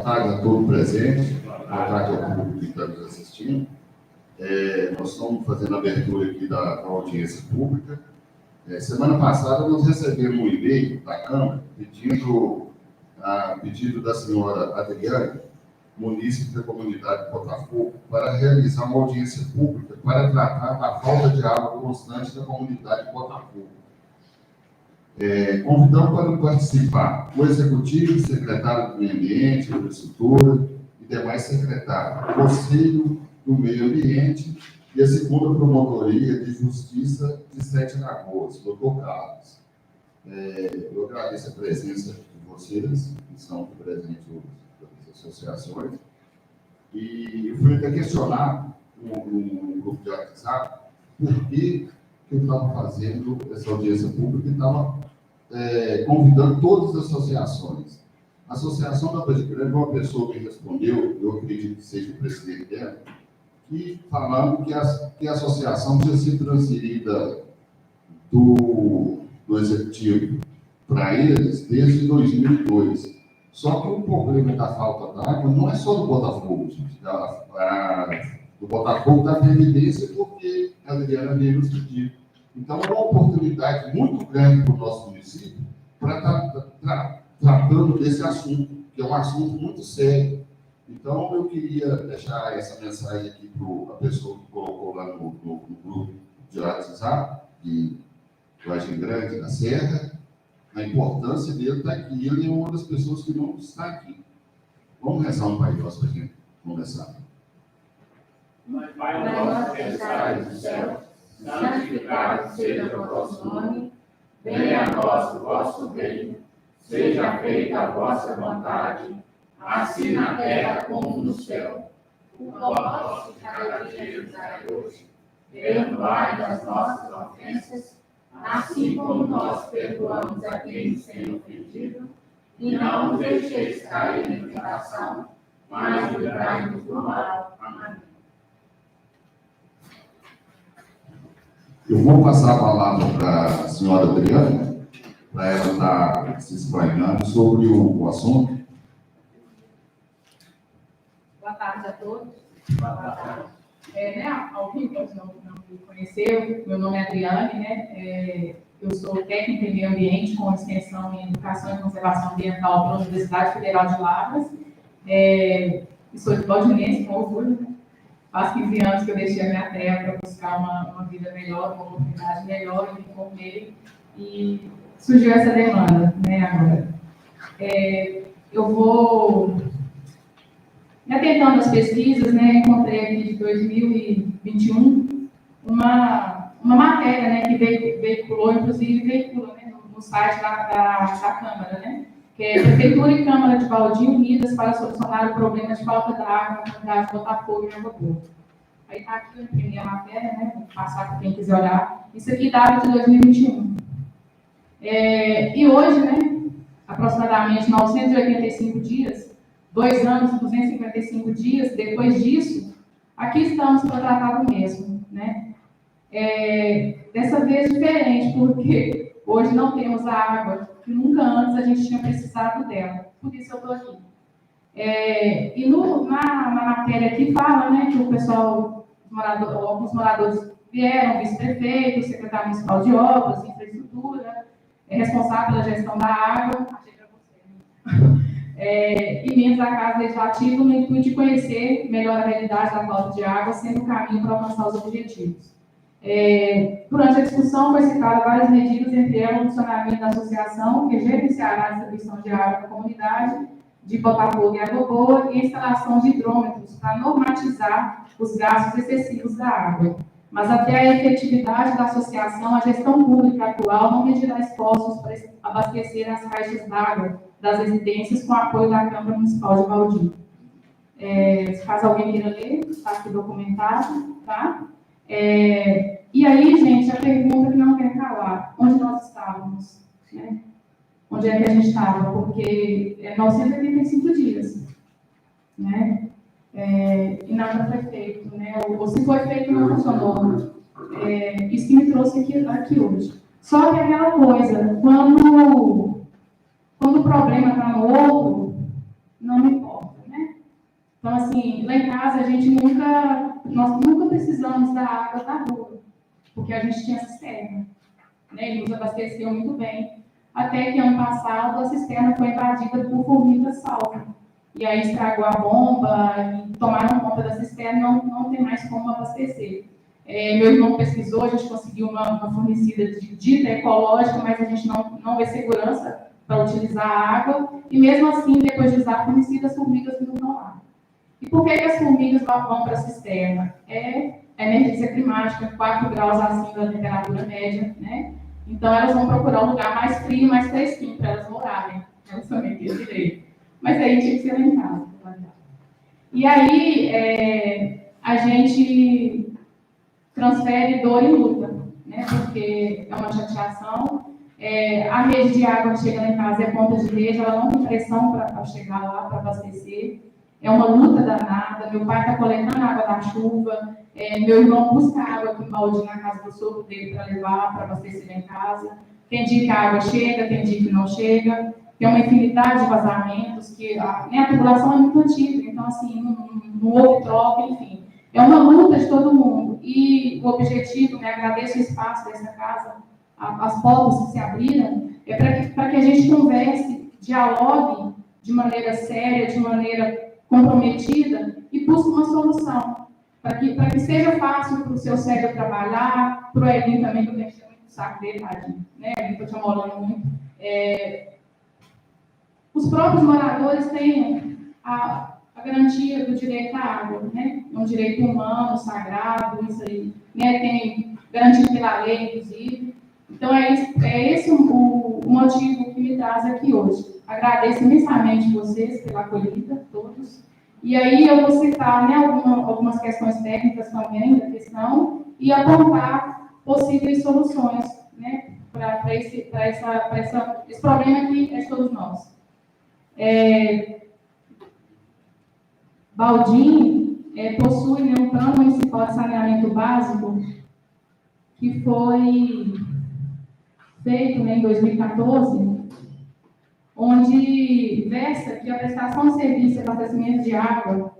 tarde a todos presentes, boa tarde ao público que está nos assistindo. Nós estamos fazendo a abertura aqui da audiência pública. Semana passada nós recebemos um e-mail da Câmara pedido da senhora Adriane, munícipe da comunidade de Botafogo, para realizar uma audiência pública para tratar da falta de água constante da comunidade de Botafogo. Convidamos para participar o Executivo, secretário do Meio Ambiente, Infraestrutura e demais secretários, Conselho do Meio Ambiente e a segunda Promotoria de Justiça de Sete Lagoas, doutor Carlos. Eu agradeço a presença de vocês, que estão aqui presentes das associações, e eu fui até questionar no grupo de WhatsApp por que eu estava fazendo essa audiência pública e estava convidando todas as associações. A Associação da Praia Grande, uma pessoa que respondeu, eu acredito que seja o presidente dela, que falando que a associação tinha sido transferida do Executivo para eles desde 2002. Só que o problema da falta d'água não é só do Botafogo, gente. Do Botafogo da Previdência, porque a Adriana veio nos pedir. Então, é uma oportunidade muito grande para o nosso município para estar tratando desse assunto, que é um assunto muito sério. Então, eu queria deixar essa mensagem aqui para a pessoa que colocou lá no grupo de WhatsApp, de Vargem Grande, da Serra, a importância dele estar aqui. Ele é uma das pessoas que não está aqui. Vamos rezar um Pai Nosso para a gente começar. Pai nosso que estais no céu, santificado seja o vosso nome, venha a nós o vosso reino, seja feita a vossa vontade, assim na terra como no céu. O pão nosso de cada dia nos dai hoje, perdoai as nossas ofensas, assim como nós perdoamos a quem nos tem ofendido, e não nos deixeis cair em tentação, mas livrai-nos do mal. Amém. Eu vou passar a palavra para a senhora Adriana, para ela estar se explanando sobre o assunto. Boa tarde a todos. Boa tarde. Alguém pode não me conheceu, meu nome é Adriane, né? Eu sou técnica em meio ambiente com extensão em educação e conservação ambiental pela Universidade Federal de Lavras. E sou de Baldinense, com orgulho, né? Faz 15 anos que eu deixei a minha terra para buscar uma vida melhor, uma oportunidade melhor, eu me formei e surgiu essa demanda, né, agora. Eu vou me atentando às pesquisas, né, encontrei aqui de 2021 uma matéria, né, que veiculou, inclusive veicula, né, no site da Câmara, né, que é Prefeitura e Câmara de Baldi unidas para solucionar o problema de falta de água na comunidade de Botafogo e Água Boa. Aí está aqui, eu imprimi a matéria, né, vou passar para quem quiser olhar. Isso aqui data de 2021. E hoje, né, aproximadamente 985 dias, 2 anos e 255 dias depois disso, aqui estamos para tratar do mesmo, né? Dessa vez diferente, porque hoje não temos a água que nunca antes a gente tinha precisado dela. Por isso eu estou aqui. E na matéria aqui fala, né, que o pessoal, alguns moradores vieram, vice-prefeito, secretário municipal de obras, infraestrutura, responsável pela gestão da água, achei para você, e membros da Casa Legislativa no intuito de conhecer melhor a realidade da falta de água, sendo o caminho para alcançar os objetivos. Durante a discussão foi citada várias medidas, entre elas o funcionamento da associação, que gerenciará a distribuição de água na comunidade de Botafogo e Água Boa, e a instalação de hidrômetros para normatizar os gastos excessivos da água. Mas até a efetividade da associação, a gestão pública atual não medirá esforços para abastecer as caixas d'água das residências com apoio da Câmara Municipal de Baldi. Se caso alguém queira ler, está aqui documentado, tá? E aí, gente, a pergunta que não quer calar, onde nós estávamos, né? Onde é que a gente estava? Porque 985 dias, né? E nada foi feito, né? Ou se foi feito, não funcionou. Isso que me trouxe aqui hoje. Só que aquela coisa, quando o problema está no outro, não me importa. Então, assim, lá em casa nós nunca precisamos da água da rua, porque a gente tinha cisterna, né? E nos abasteceu muito bem. Até que ano passado a cisterna foi invadida por formigas salva. E aí estragou a bomba, e tomaram conta da cisterna, não tem mais como abastecer. Meu irmão pesquisou, a gente conseguiu uma fornecida dita ecológica, mas a gente não vê segurança para utilizar a água, e mesmo assim, depois de usar a fornecida, as formigas não vão lá. E por que as formigas vão para a cisterna? É a emergência climática, 4 graus acima da temperatura média, né? Então, elas vão procurar um lugar mais frio, mais fresquinho, para elas morarem. Elas também têm direito. Mas aí tinha que ser lá em casa. E aí, a gente transfere dor em luta, né? Porque é uma chateação. A rede de água que chega lá em casa é ponta de rede, ela não tem pressão para chegar lá, para abastecer. É uma luta danada. Meu pai está coletando água da chuva. Meu irmão busca água aqui em balde na casa do sogro dele para levar, para abastecer lá em casa. Tem dia que a água chega, tem dia que não chega. Tem uma infinidade de vazamentos, que a tubulação é muito antiga, então, assim, não houve troca, enfim. É uma luta de todo mundo. E o objetivo, né, agradeço o espaço dessa casa, as portas que se abriram, é para que a gente converse, dialogue de maneira séria, de maneira comprometida e busque uma solução. Para que seja fácil para o seu cérebro trabalhar, para o Elin também, que eu tenho que ter muito saco dele, tadinho, né? Elin, estou te amolando muito. Os próprios moradores têm a garantia do direito à água, né? É um direito humano, sagrado, isso aí, né? Tem garantido pela lei, inclusive. Então, é esse o motivo que me traz aqui hoje. Agradeço imensamente vocês pela acolhida, todos. E aí eu vou citar, né, algumas questões técnicas também da questão e apontar possíveis soluções, né, para esse problema que é de todos nós. Baldim possui, né, um plano municipal de saneamento básico que foi feito, né, em 2014, onde versa que a prestação de serviço de abastecimento de água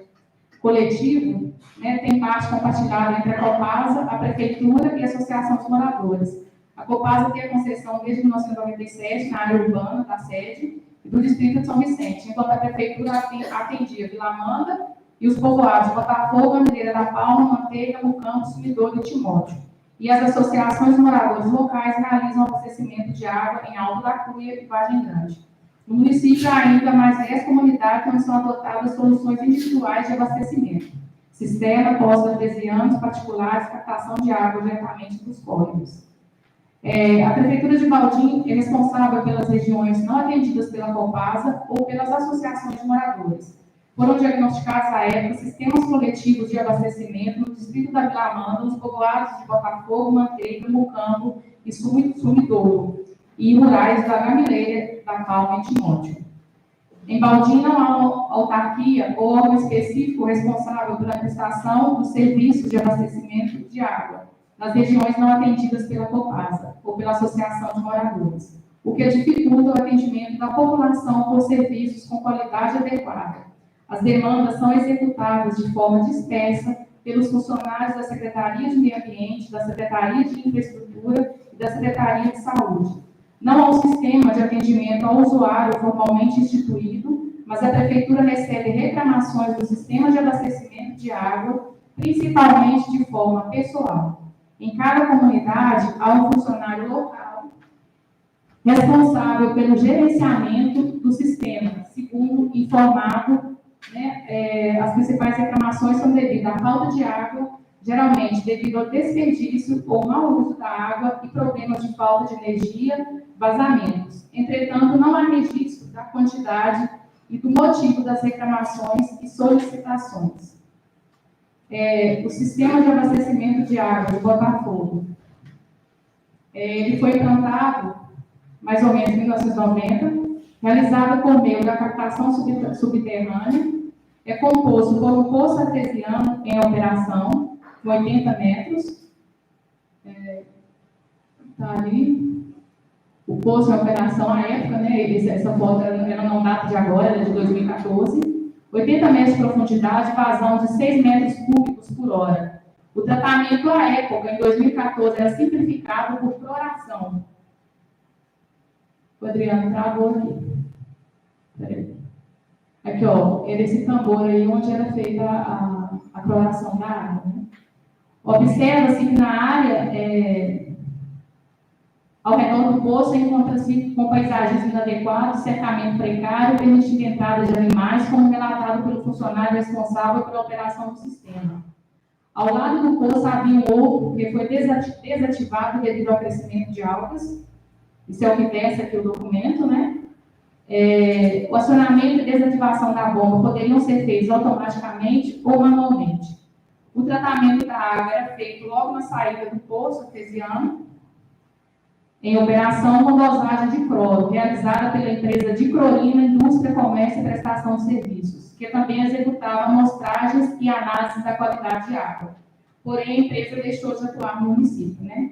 coletivo, né, tem parte compartilhada entre a Copasa, a Prefeitura e a Associação dos Moradores. A Copasa tem a concessão desde 1997 na área urbana da sede e do distrito de São Vicente, enquanto a Prefeitura atendia Vila Amanda e os povoados de Botafogo, Mineira da Palma, Manteiga, Mucambo, Sumidouro e Timóteo. E as associações de moradores locais realizam abastecimento de água em Alto da Cunha e Vargem Grande. No município, há ainda mais 10 comunidades onde são adotadas soluções individuais de abastecimento. Cisterna, poços artesianos, particulares, captação de água diretamente dos córregos. A Prefeitura de Baldim é responsável pelas regiões não atendidas pela Copasa ou pelas associações de moradores. Foram diagnosticados, à época, sistemas coletivos de abastecimento no distrito da Vila Amanda, nos povoados de Botafogo, Manteiga, Mucambo e Sumidouro, e rurais da Gamileira, da Palma e Timóteo. Em Baldim não há autarquia ou órgão específico responsável pela prestação dos serviços de abastecimento de água nas regiões não atendidas pela Copasa ou pela Associação de Moradores, o que dificulta o atendimento da população por serviços com qualidade adequada. As demandas são executadas de forma dispersa pelos funcionários da Secretaria de Meio Ambiente, da Secretaria de Infraestrutura e da Secretaria de Saúde. Não há um sistema de atendimento ao usuário formalmente instituído, mas a Prefeitura recebe reclamações do sistema de abastecimento de água, principalmente de forma pessoal. Em cada comunidade, há um funcionário local responsável pelo gerenciamento do sistema, segundo informado, né, as principais reclamações são devido à falta de água, geralmente devido ao desperdício ou mau uso da água e problemas de falta de energia, vazamentos. Entretanto, não há registro da quantidade e do motivo das reclamações e solicitações. O sistema de abastecimento de água de Botafogo, ele foi implantado mais ou menos em 1990, realizado por meio da captação subterrânea, é composto por um poço artesiano em operação, com 80 metros. Está ali. O poço em operação à época, né? Essa foto ela não data de agora, ela é de 2014. 80 metros de profundidade, vazão de 6 metros cúbicos por hora. O tratamento, à época, em 2014, era simplificado por cloração. O Adriano travou aqui. Peraí. Aqui, ó, era esse tambor aí onde era feita a cloração da água. Né? Observa-se que na área, ao redor do poço, encontra-se com paisagens inadequadas, cercamento precário, permitindo entrada de animais, como relatado pelo funcionário responsável pela operação do sistema. Ao lado do poço havia um outro que foi desativado devido ao crescimento de algas. Isso é o que desce aqui o documento, né? O acionamento e desativação da bomba poderiam ser feitos automaticamente ou manualmente. O tratamento da água era feito logo na saída do poço artesiano, em operação com dosagem de cloro, realizada pela empresa Diclorina Indústria, Comércio e Prestação de Serviços, que também executava amostragens e análises da qualidade de água. Porém, a empresa deixou de atuar no município, né?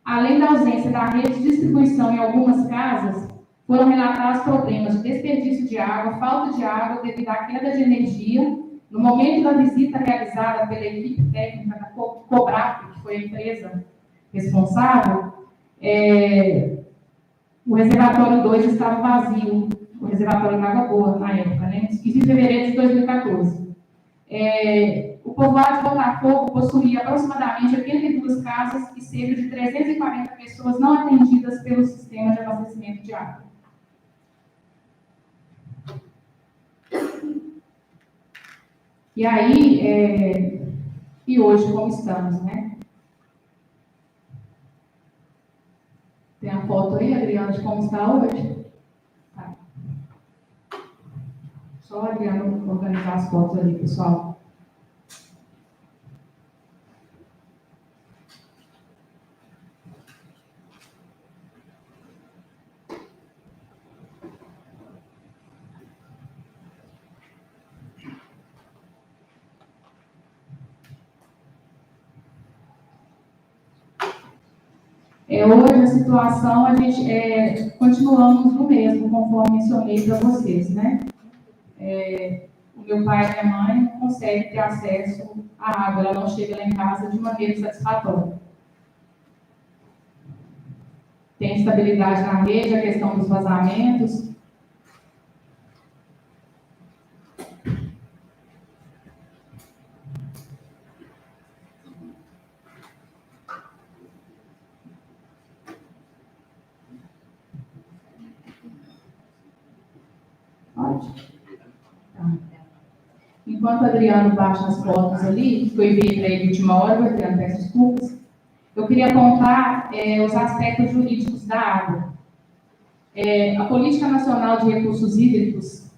Além da ausência da rede de distribuição em algumas casas, foram relatados problemas de desperdício de água, falta de água devido à queda de energia. No momento da visita realizada pela equipe técnica da Cobrap, que foi a empresa responsável, o reservatório 2 estava vazio, o reservatório de água boa na época, né? Isso em fevereiro de 2014. O povoado de Botafogo possuía aproximadamente 82 casas e cerca de 340 pessoas não atendidas pelo sistema de abastecimento de água. E aí, e hoje como estamos, né? Tem a foto aí, Adriano, de como está hoje? Tá. Só o Adriano organizar as fotos ali, pessoal. Hoje a situação, a gente continuamos no mesmo, conforme mencionei para vocês, né? O meu pai e minha mãe não conseguem ter acesso à água, ela não chega lá em casa de maneira satisfatória. Tem instabilidade na rede, a questão dos vazamentos. Enquanto o Adriano baixa as fotos ali, que eu enviei para ele de última hora, o Adriano peço desculpas, eu queria apontar os aspectos jurídicos da água. A Política Nacional de Recursos Hídricos,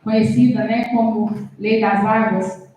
conhecida, né, como Lei das Águas,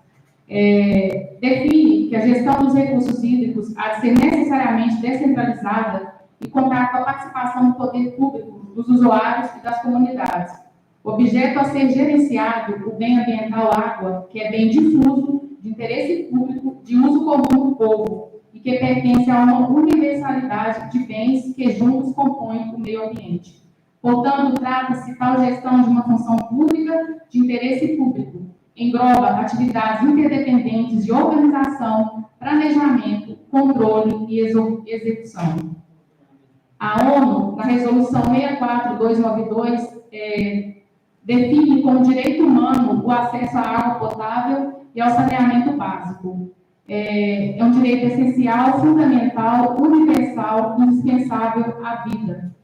define que a gestão dos recursos hídricos há de ser necessariamente descentralizada e contar com a participação do poder público, dos usuários e das comunidades. O objeto a ser gerenciado, o bem ambiental água, que é bem difuso, de interesse público, de uso comum do povo, e que pertence a uma universalidade de bens que juntos compõem o meio ambiente. Portanto, trata-se tal gestão de uma função pública de interesse público. Engloba atividades interdependentes de organização, planejamento, controle e execução. A ONU, na Resolução 64292, define como direito humano o acesso à água potável e ao saneamento básico. É um direito essencial, fundamental, universal, indispensável à vida,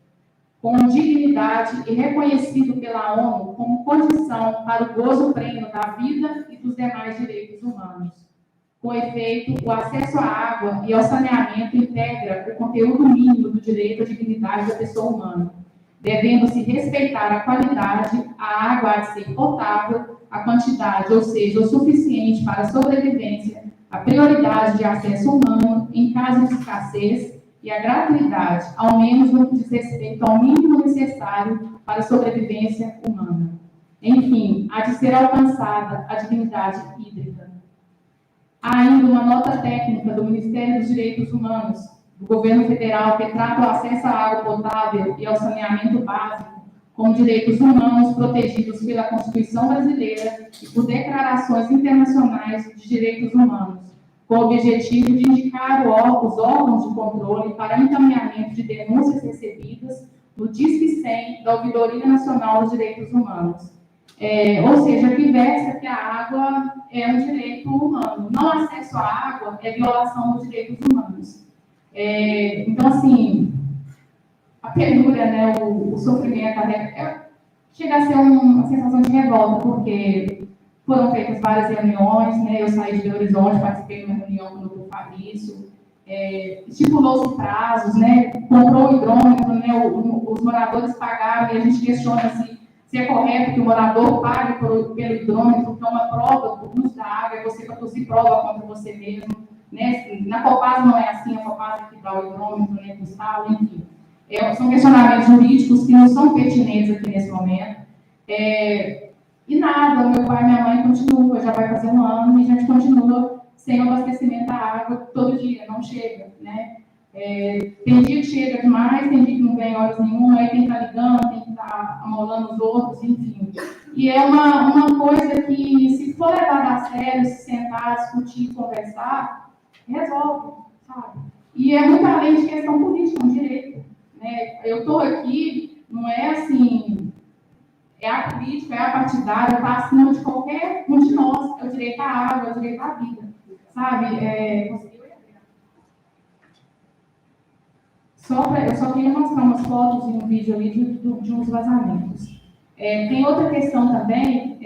com dignidade e reconhecido pela ONU como condição para o gozo pleno da vida e dos demais direitos humanos. Com efeito, o acesso à água e ao saneamento integra o conteúdo mínimo do direito à dignidade da pessoa humana, devendo-se respeitar a qualidade, a água há de ser potável, a quantidade, ou seja, o suficiente para a sobrevivência, a prioridade de acesso humano em caso de escassez e a gratuidade, ao menos no que diz respeito ao mínimo necessário para a sobrevivência humana. Enfim, há de ser alcançada a dignidade hídrica. Há ainda uma nota técnica do Ministério dos Direitos Humanos, do Governo Federal, que trata o acesso à água potável e ao saneamento básico como direitos humanos protegidos pela Constituição Brasileira e por declarações internacionais de direitos humanos, com o objetivo de indicar os órgãos de controle para encaminhamento de denúncias recebidas no Disque 100 da Ouvidoria Nacional dos Direitos Humanos. Ou seja, que versa que a água é um direito humano. Não acesso à água é violação dos direitos humanos. Então, assim, a penúria, né, o sofrimento, chega a ser uma sensação de revolta, porque foram feitas várias reuniões, né, eu saí de Belo Horizonte, participei de uma reunião com o doutor Fabrício, estipulou-se prazos, né, comprou o hidrômetro, né, os moradores pagaram, e a gente questiona se é correto que o morador pague pelo hidrômetro, que é uma prova do uso da água, é você produzir prova contra você mesmo, né? Na Copasa não é assim, a Copasa que dá o hidrômetro, né, do Estado, enfim. São questionamentos jurídicos que não são pertinentes aqui nesse momento. E nada, meu pai e minha mãe continuam, já vai fazer um ano, e a gente continua sem abastecimento da água todo dia, não chega, né? Tem dia que chega demais, tem dia que não vem horas nenhuma, aí tem que estar ligando, tem que estar amolando os outros, enfim. E é uma coisa que, se for levada a sério, se sentar, discutir, conversar, resolve, sabe? E é muito além de questão política, um direito, né? Eu estou aqui, não é assim, é a política, é a partidária, está acima de qualquer um de nós, é o direito à água, é o direito à vida, sabe? Eu só queria mostrar umas fotos e um vídeo ali de uns vazamentos. Tem outra questão também,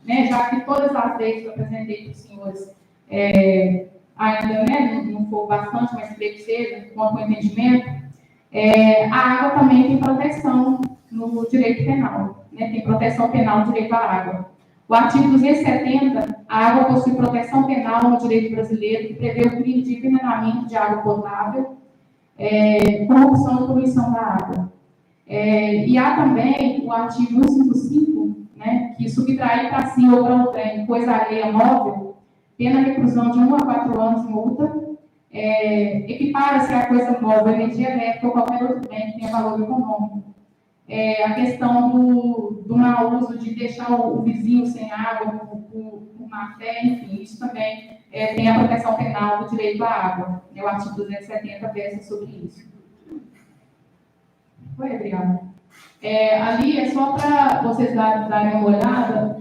né, já que todas as leis que eu apresentei para os senhores ainda, né, não for bastante, mas creio que seja, com entendimento, a água também tem proteção no direito penal, né, tem proteção penal no direito à água. O artigo 270, a água possui proteção penal no direito brasileiro, que prevê o crime de envenenamento de água potável, corrupção e poluição da água. E há também o artigo 155, né, que subtrair para si ou para outrem coisa alheia móvel, pena reclusão de 1 a 4 anos, multa, equipara-se a coisa móvel, energia elétrica ou qualquer outro bem que tenha valor econômico. A questão do mau uso de deixar o vizinho sem água por má fé, enfim, isso também tem a proteção penal do direito à água. O artigo 270 versa sobre isso. Oi, Adriana. Ali é só para vocês darem uma olhada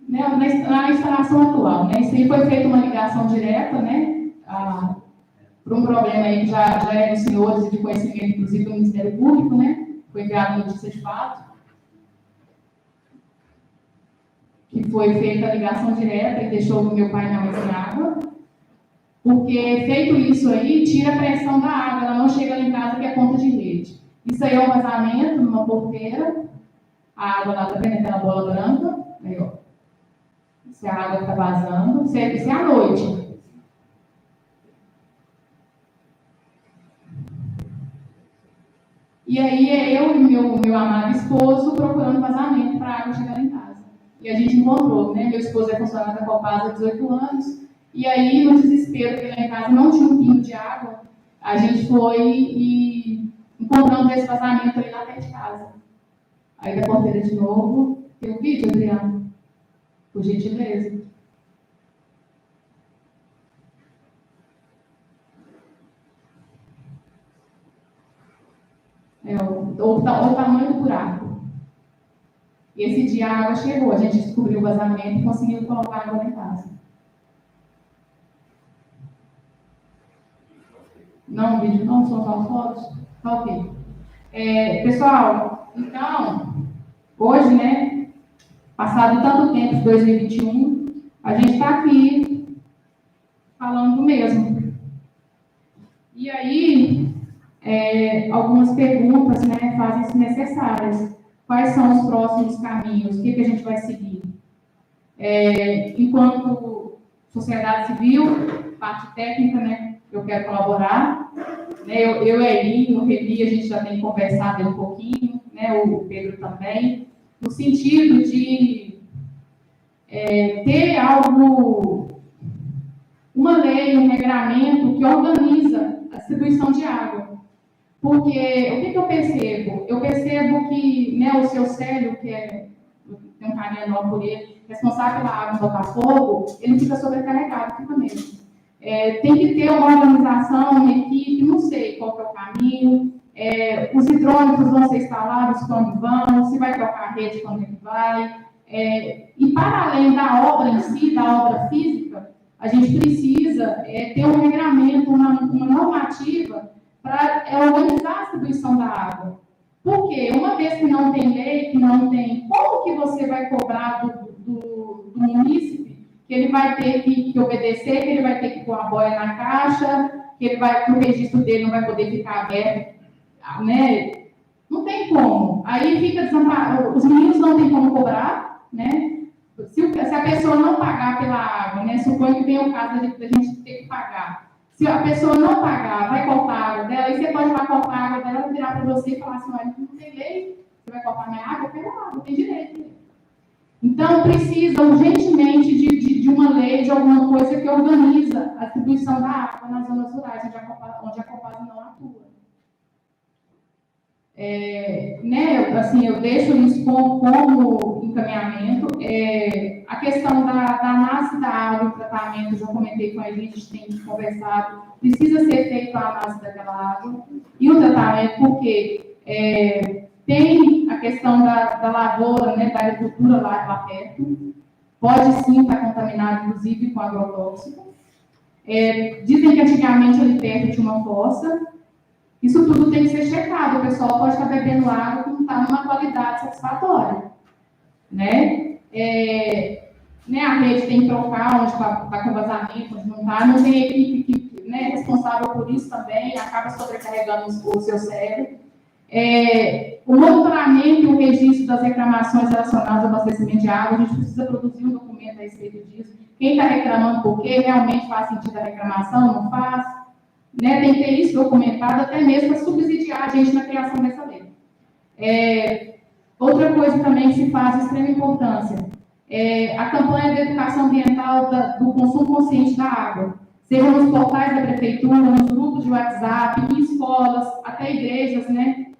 na instalação atual. Né? Isso aí foi feita uma ligação direta, né, para um problema aí que já é dos senhores e de conhecimento, inclusive, do Ministério Público, né? Foi enviado notícia de fato, que foi feita a ligação direta e deixou o meu pai e minha mãe sem água, porque, feito isso aí, tira a pressão da água, ela não chega lá em casa, que é conta de rede. Isso aí é um vazamento numa porteira, a água lá está vendo aquela bola branca, aí, ó. Se a água está vazando, isso é à noite. E aí eu e meu amado esposo procurando vazamento para a água chegar em casa. E a gente encontrou, né? Meu esposo é funcionário da Copasa há 18 anos, e aí, no desespero, porque lá em casa não tinha um pingo de água, a gente foi e encontramos esse vazamento ali na frente de casa. Aí da porteira de novo, tem um vídeo, Adriano? Por gentileza. O tamanho do buraco. E esse dia a água chegou, a gente descobriu o vazamento e conseguiu colocar água lá em casa. Não, vídeo não, são só fotos? Tá ok. Pessoal, então, hoje, né, passado tanto tempo de 2021, a gente está aqui falando do mesmo. E aí, algumas perguntas, né, fazem-se necessárias. Quais são os próximos caminhos? O que a gente vai seguir? Enquanto sociedade civil, parte técnica, né, eu quero colaborar. Eu e a Eli, o Revi, a gente já tem conversado um pouquinho, né, o Pedro também, no sentido de ter uma lei, um regramento que organiza a distribuição de água. Porque o que eu percebo? Eu percebo que, né, o seu Célio, que tem um carinho enorme por ele, responsável pela água do Botafogo, ele fica sobrecarregado, fica mesmo. Tem que ter uma organização, uma equipe, não sei qual que é o caminho, os hidrômetros vão ser instalados quando vão, se vai trocar a rede quando é que vai. E para além da obra em si, da obra física, a gente precisa ter um regramento, uma normativa para organizar a distribuição da água. Porque uma vez que não tem lei, que não tem, como que você vai cobrar do munícipe que ele vai ter que obedecer, que ele vai ter que pôr a boia na caixa, que o registro dele não vai poder ficar aberto, né? Não tem como. Aí fica desamparado, os meninos não têm como cobrar, né? Se a pessoa não pagar pela água, né? Suponho que tenha o caso da gente ter que pagar. Se a pessoa não pagar, vai cortar a água dela, e você pode lá cortar a água dela, virar para você e falar assim, olha, não tem lei, você vai cortar minha água? Pega a água, tem direito. Então, precisa urgentemente de uma lei, de alguma coisa que organiza a distribuição da água nas zonas rurais, onde a Copasa não atua. Eu deixo isso como encaminhamento. A questão da análise da água e tratamento, já comentei com a gente tem conversado, precisa ser feita a análise daquela água e o tratamento, porque tem a questão da lavoura, né, da agricultura lá perto, pode sim estar contaminado, inclusive, com agrotóxico. Dizem que antigamente ali perto tinha uma fossa. Isso tudo tem que ser checado. O pessoal pode estar bebendo água que não está numa qualidade satisfatória. Né? A rede tem que trocar onde está com vazamento, onde não está. Não tem equipe que é responsável por isso também, acaba sobrecarregando o seu cérebro. O monitoramento e o registro das reclamações relacionadas ao abastecimento de água, a gente precisa produzir um documento a respeito disso. Quem está reclamando por quê? Realmente faz sentido a reclamação? Não faz? Né, tem que ter isso documentado, até mesmo para subsidiar a gente na criação dessa lei. Outra coisa também que se faz de extrema importância, a campanha de educação ambiental do consumo consciente da água, seja nos portais da prefeitura, nos grupos de WhatsApp, em escolas, até igrejas, né,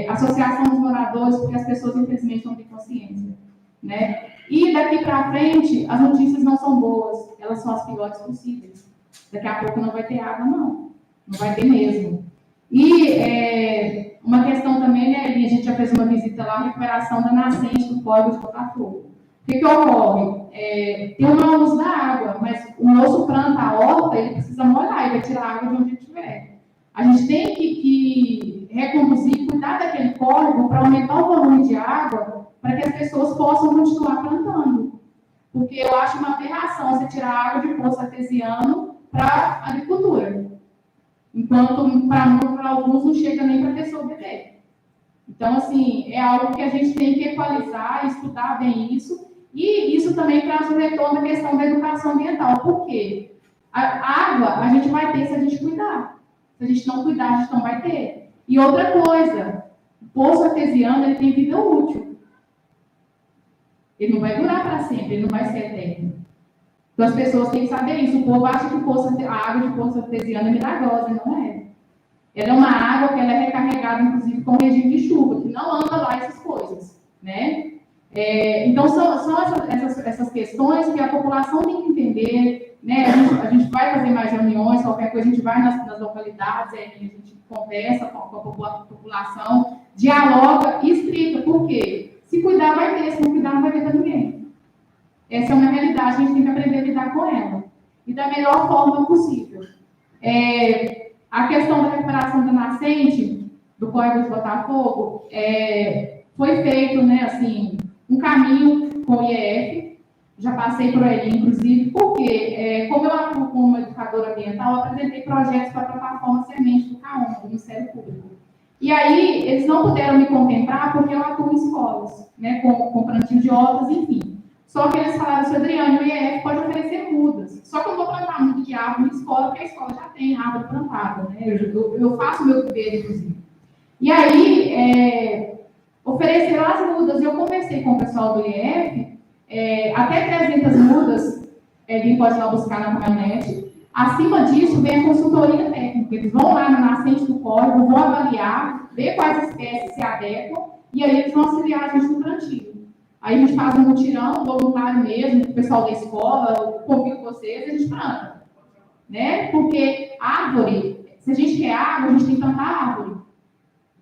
associação dos moradores, porque as pessoas, infelizmente, não têm consciência. Né? E daqui para frente, as notícias não são boas, elas são as piores possíveis. Daqui a pouco não vai ter água, não. Não vai ter mesmo. E uma questão também, né, a gente já fez uma visita lá, a recuperação da nascente do córrego de Botafogo. O que ocorre? Tem um mau uso da água, mas o moço planta a horta, ele precisa molhar, ele vai tirar a água de onde estiver. A gente tem que reconduzir, cuidar daquele córrego para aumentar o volume de água, para que as pessoas possam continuar plantando. Porque eu acho uma aberração você tirar água de poço artesiano para a agricultura. Enquanto para alguns não chega nem para a pessoa beber. Então, assim, é algo que a gente tem que equalizar, estudar bem isso, e isso também traz um retorno à questão da educação ambiental. Por quê? A água a gente vai ter se a gente cuidar. Se a gente não cuidar, a gente não vai ter. E outra coisa, o poço artesiano ele tem vida útil. Ele não vai durar para sempre, ele não vai ser eterno. Então, as pessoas têm que saber isso. O povo acha que a água de poço artesiano é milagrosa, não é. Ela é uma água que ela é recarregada, inclusive, com regime de chuva, que não anda lá essas coisas. Né? Então, são essas questões que a população tem que entender. Né? A gente vai fazer mais reuniões, qualquer coisa, a gente vai nas localidades, a gente conversa com a população, dialoga e explica. Por quê? Se cuidar, vai ter. Se não cuidar, não vai ter para ninguém. Essa é uma realidade, a gente tem que aprender a lidar com ela. E da melhor forma possível. A questão da recuperação da nascente, do Córrego de Botafogo, foi feito, né, assim, um caminho com o IEF, já passei por ele, inclusive, porque, como eu atuo como educadora ambiental, eu apresentei projetos para a plataforma Semente do CAON, do Ministério Público. E aí, eles não puderam me contemplar porque eu atuo em escolas, né, com plantio de hortas, enfim. Só que eles falaram, seu Adriano, o IEF pode oferecer mudas. Só que eu não vou plantar muda de árvore na escola, porque a escola já tem árvore plantada. Né? Eu faço o meu dever, inclusive. E aí, ofereceram as mudas. E eu conversei com o pessoal do IEF, até 300 mudas, quem pode ir lá buscar na caminhonete. Acima disso, vem a consultoria técnica. Eles vão lá na nascente do córrego, vão avaliar, ver quais espécies se adequam, e aí eles vão auxiliar a gente no plantio. Aí a gente faz um mutirão voluntário mesmo, o pessoal da escola, eu convido vocês, a gente planta. Né? Porque árvore, se a gente quer água, a gente tem que plantar árvore.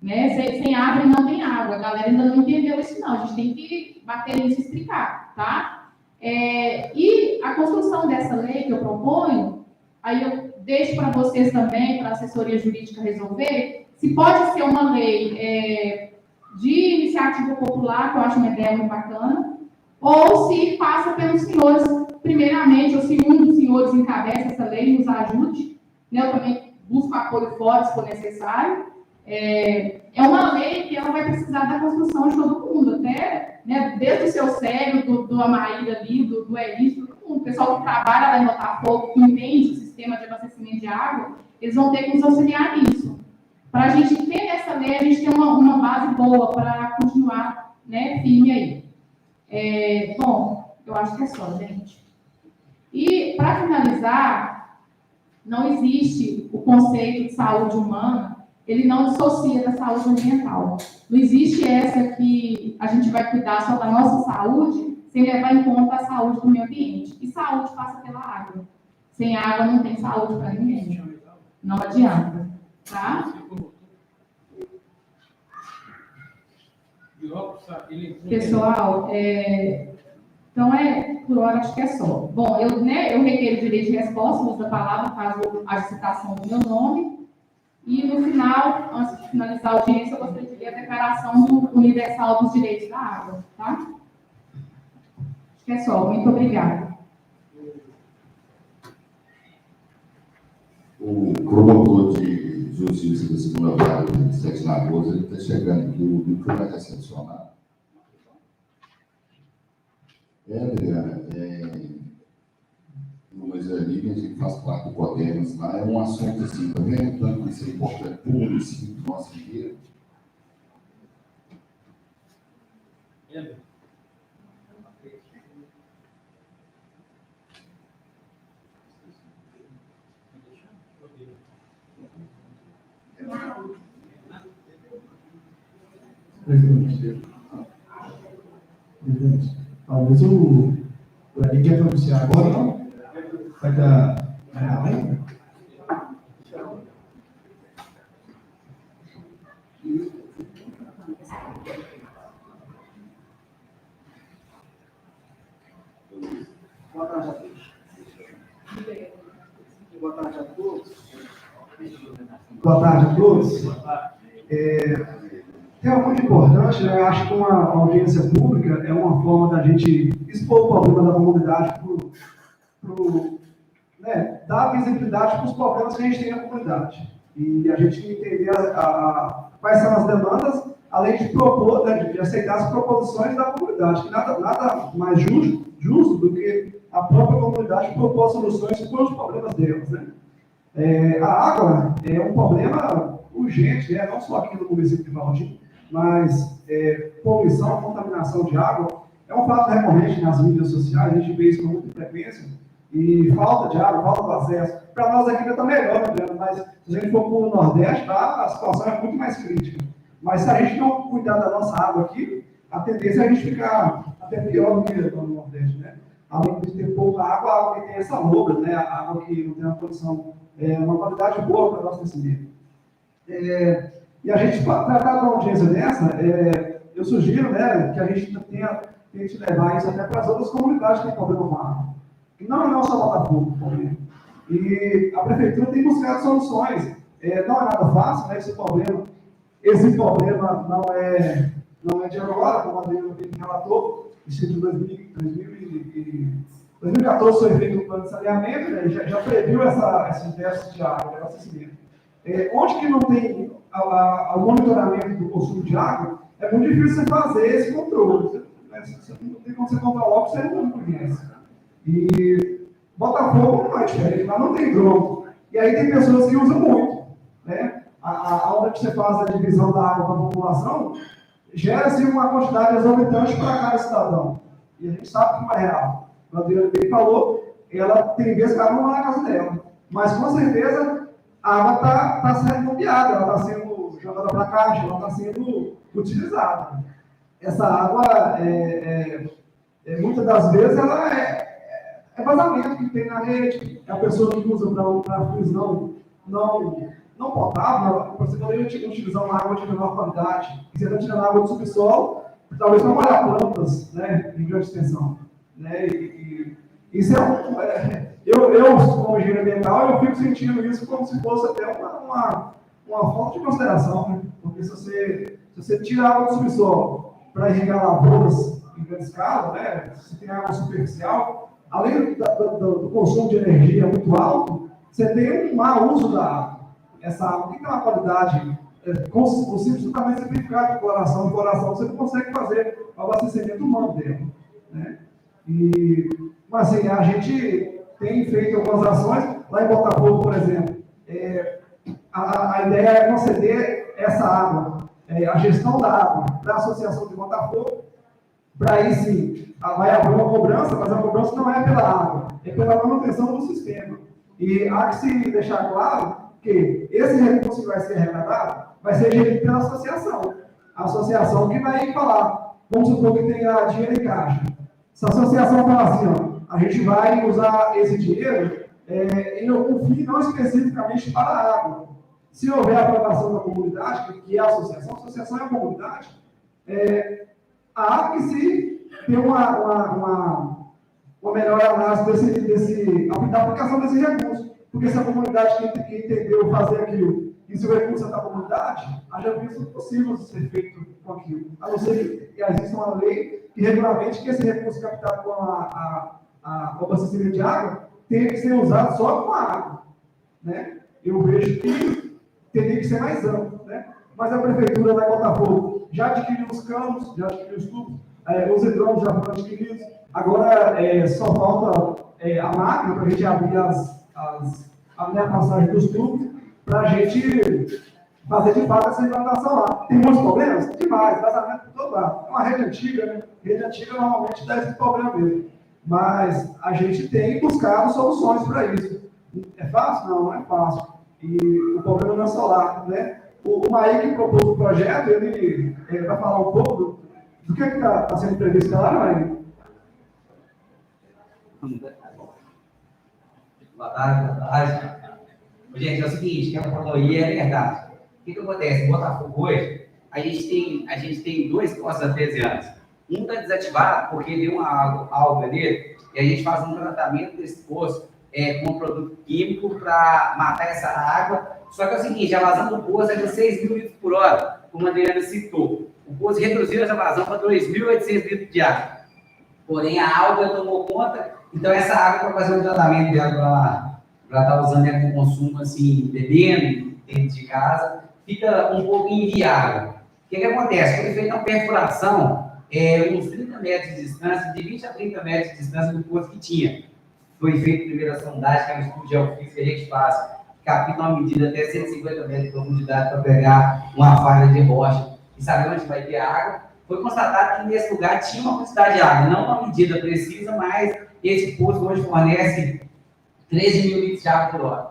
Né? Sem árvore não tem água. A galera ainda não entendeu isso, não. A gente tem que bater nisso e explicar. Tá? E a construção dessa lei que eu proponho, aí eu deixo para vocês também, para a assessoria jurídica resolver, se pode ser uma lei de iniciativa popular, que eu acho uma ideia muito bacana, ou se passa pelos senhores, primeiramente, ou se um dos senhores encabeça essa lei e nos ajude, né? Eu também busco apoio forte, se for necessário. É uma lei que ela vai precisar da construção de todo mundo, até, né, desde o seu Célio, do Amaíra ali, do Elis, todo mundo. O pessoal que trabalha lá em Botafogo, que entende o sistema de abastecimento de água, eles vão ter que nos auxiliar nisso. Para a gente ter essa lei, a gente tem uma base boa para continuar, né, firme aí. Bom, eu acho que é só, gente. E, para finalizar, não existe o conceito de saúde humana, ele não dissocia da saúde ambiental. Não existe essa que a gente vai cuidar só da nossa saúde sem levar em conta a saúde do meio ambiente. E saúde passa pela água. Sem água não tem saúde para ninguém. Não adianta. Tá? Pessoal, então por hora acho que é só. Bom, eu requeiro o direito de resposta, uso da palavra, caso haja citação do meu nome. E no final, antes de finalizar a audiência, eu gostaria de ler a Declaração Universal dos Direitos da Água. Tá? Acho que é só. Muito obrigada. O promotor de justiça da segunda vara de Sete Lagoas, ele está chegando aqui, o que vai recepcionar. Adriana, mas ali a gente faz parte do Codernos lá, é um assunto assim, tá vendo? Tanto que isso é importante para o município do nosso inteiro. Talvez o Eli quer pronunciar agora, não? Vai dar ainda? Boa tarde a todos. Boa tarde a todos. Boa tarde a todos. Tem algo muito importante, né? Eu acho que uma audiência pública é uma forma da gente expor o problema da comunidade, né, dar visibilidade para os problemas que a gente tem na comunidade. E a gente entender quais são as demandas, além de propor, né, de aceitar as proposições da comunidade, que nada mais justo do que a própria comunidade propor soluções para os problemas delas. Né? A água é um problema urgente, né? Não só aqui no município de Valdir, mas poluição, contaminação de água é um fato recorrente nas mídias sociais, a gente vê isso com muita frequência, e falta de água, falta de acesso. Para nós aqui está melhor, né? Mas se a gente for para o Nordeste, a situação é muito mais crítica. Mas se a gente não cuidar da nossa água aqui, a tendência é a gente ficar até pior do que no Nordeste, né? Além de ter pouca água, a água que tem essa loura, né? A água que não tem uma condição, uma qualidade boa para o abastecimento. E a gente, para tratar de uma audiência dessa, eu sugiro, né, que a gente tente levar isso até para as outras comunidades que têm problema com a água. E não só Botafogo, por exemplo. E a prefeitura tem buscado soluções. Não é nada fácil, né, esse problema não é de agora, como a Adriana relatou, isso de 2014 foi feito um plano de saneamento, né, já previu esses déficits de água, de abastecimento. Onde que não tem o monitoramento do consumo de água, é muito difícil você fazer esse controle. Você não tem como você controlar o que você não conhece. E Botafogo não é diferente, lá não tem drone. E aí tem pessoas que usam muito. Né? A hora que você faz a divisão da água para a população, gera-se uma quantidade exorbitante para cada cidadão. E a gente sabe que não é real. A Adriana bem falou, ela tem vezes que ela não vai na casa dela. Mas, com certeza, a água está sendo bombeada, ela está sendo jogada para a caixa, ela está sendo utilizada. Essa água, muitas das vezes, ela é vazamento que tem na rede. É a pessoa que usa para fins não potável, você poderia utilizar uma água de menor qualidade. E você está tirando água do subsolo, talvez para molhar plantas, né, em grande extensão. Né? E isso eu, como engenheiro ambiental, eu fico sentindo isso como se fosse até uma falta de consideração, né? Porque se você tira água do subsolo para irrigar lavouras em grande escala, né, se tem água superficial, além do consumo de energia muito alto, você tem um mau uso da água. Essa água tem uma qualidade, com o simples tratamento simplificado de cloração, você não consegue fazer o abastecimento humano dele. Né? Mas assim, a gente tem feito algumas ações, lá em Botafogo, por exemplo, a ideia é conceder essa água, a gestão da água para a Associação de Botafogo, para aí sim, vai haver uma cobrança, mas a cobrança não é pela água, é pela manutenção do sistema. E há que se deixar claro que esse recurso que vai ser arrecadado vai ser gerido pela associação. A associação que vai falar, vamos supor que tenha dinheiro em caixa. Se a associação falar assim, ó, a gente vai usar esse dinheiro em algum fim não especificamente para a água. Se houver aprovação da comunidade, que é a associação é a comunidade, há que se ter uma melhor análise da aplicação desse recurso. Porque se a comunidade que entendeu fazer aquilo, e se o recurso é da comunidade, haja visto possível ser feito com aquilo. A não ser que exista uma lei que regulamente que esse recurso captado com o abastecimento de água tenha que ser usado só com a água. Né? Eu vejo que teria que ser mais amplo. Né? Mas a prefeitura da Botafogo já adquiriu os canos, já adquiriu os tubos, os hidrômetros já foram adquiridos. Agora só falta a máquina para a gente abrir a passagem dos tubos para a gente fazer de fato essa implantação lá. Tem muitos problemas? Demais, vazamento por todo lado. É uma rede antiga, né? Rede antiga normalmente dá esse problema mesmo. Mas a gente tem buscado soluções para isso. É fácil? Não, não é fácil. E o problema não é só lá, né? O Maí que propôs o projeto, ele vai falar um pouco do que está sendo previsto lá, Maí? Boa tarde. Gente, é o seguinte, o que ela falou aí é verdade. O que acontece? Em Botafogo hoje, a gente tem dois postos artesianos. Um está desativado porque deu uma alga nele e a gente faz um tratamento desse poço com um produto químico para matar essa água. Só que é o seguinte, a vazão do poço é de 6 mil litros por hora, como a Adriana citou. O poço reduziu essa vazão para 2.800 litros de água. Porém, a alga tomou conta, então essa água, para fazer um tratamento dela, para estar usando ela com consumo, assim, bebendo dentro de casa, fica um pouco inviável. O que acontece? Foi feita uma perfuração, uns 30 metros de distância, de 20 a 30 metros de distância do poço que tinha. Foi feita a primeira sondagem, que é um estudo geofísico que a gente faz, capta uma medida até 150 metros de profundidade para pegar uma falha de rocha e saber onde vai ter água. Foi constatado que nesse lugar tinha uma quantidade de água, não uma medida precisa, mas esse poço hoje fornece 13 mil litros de água por hora.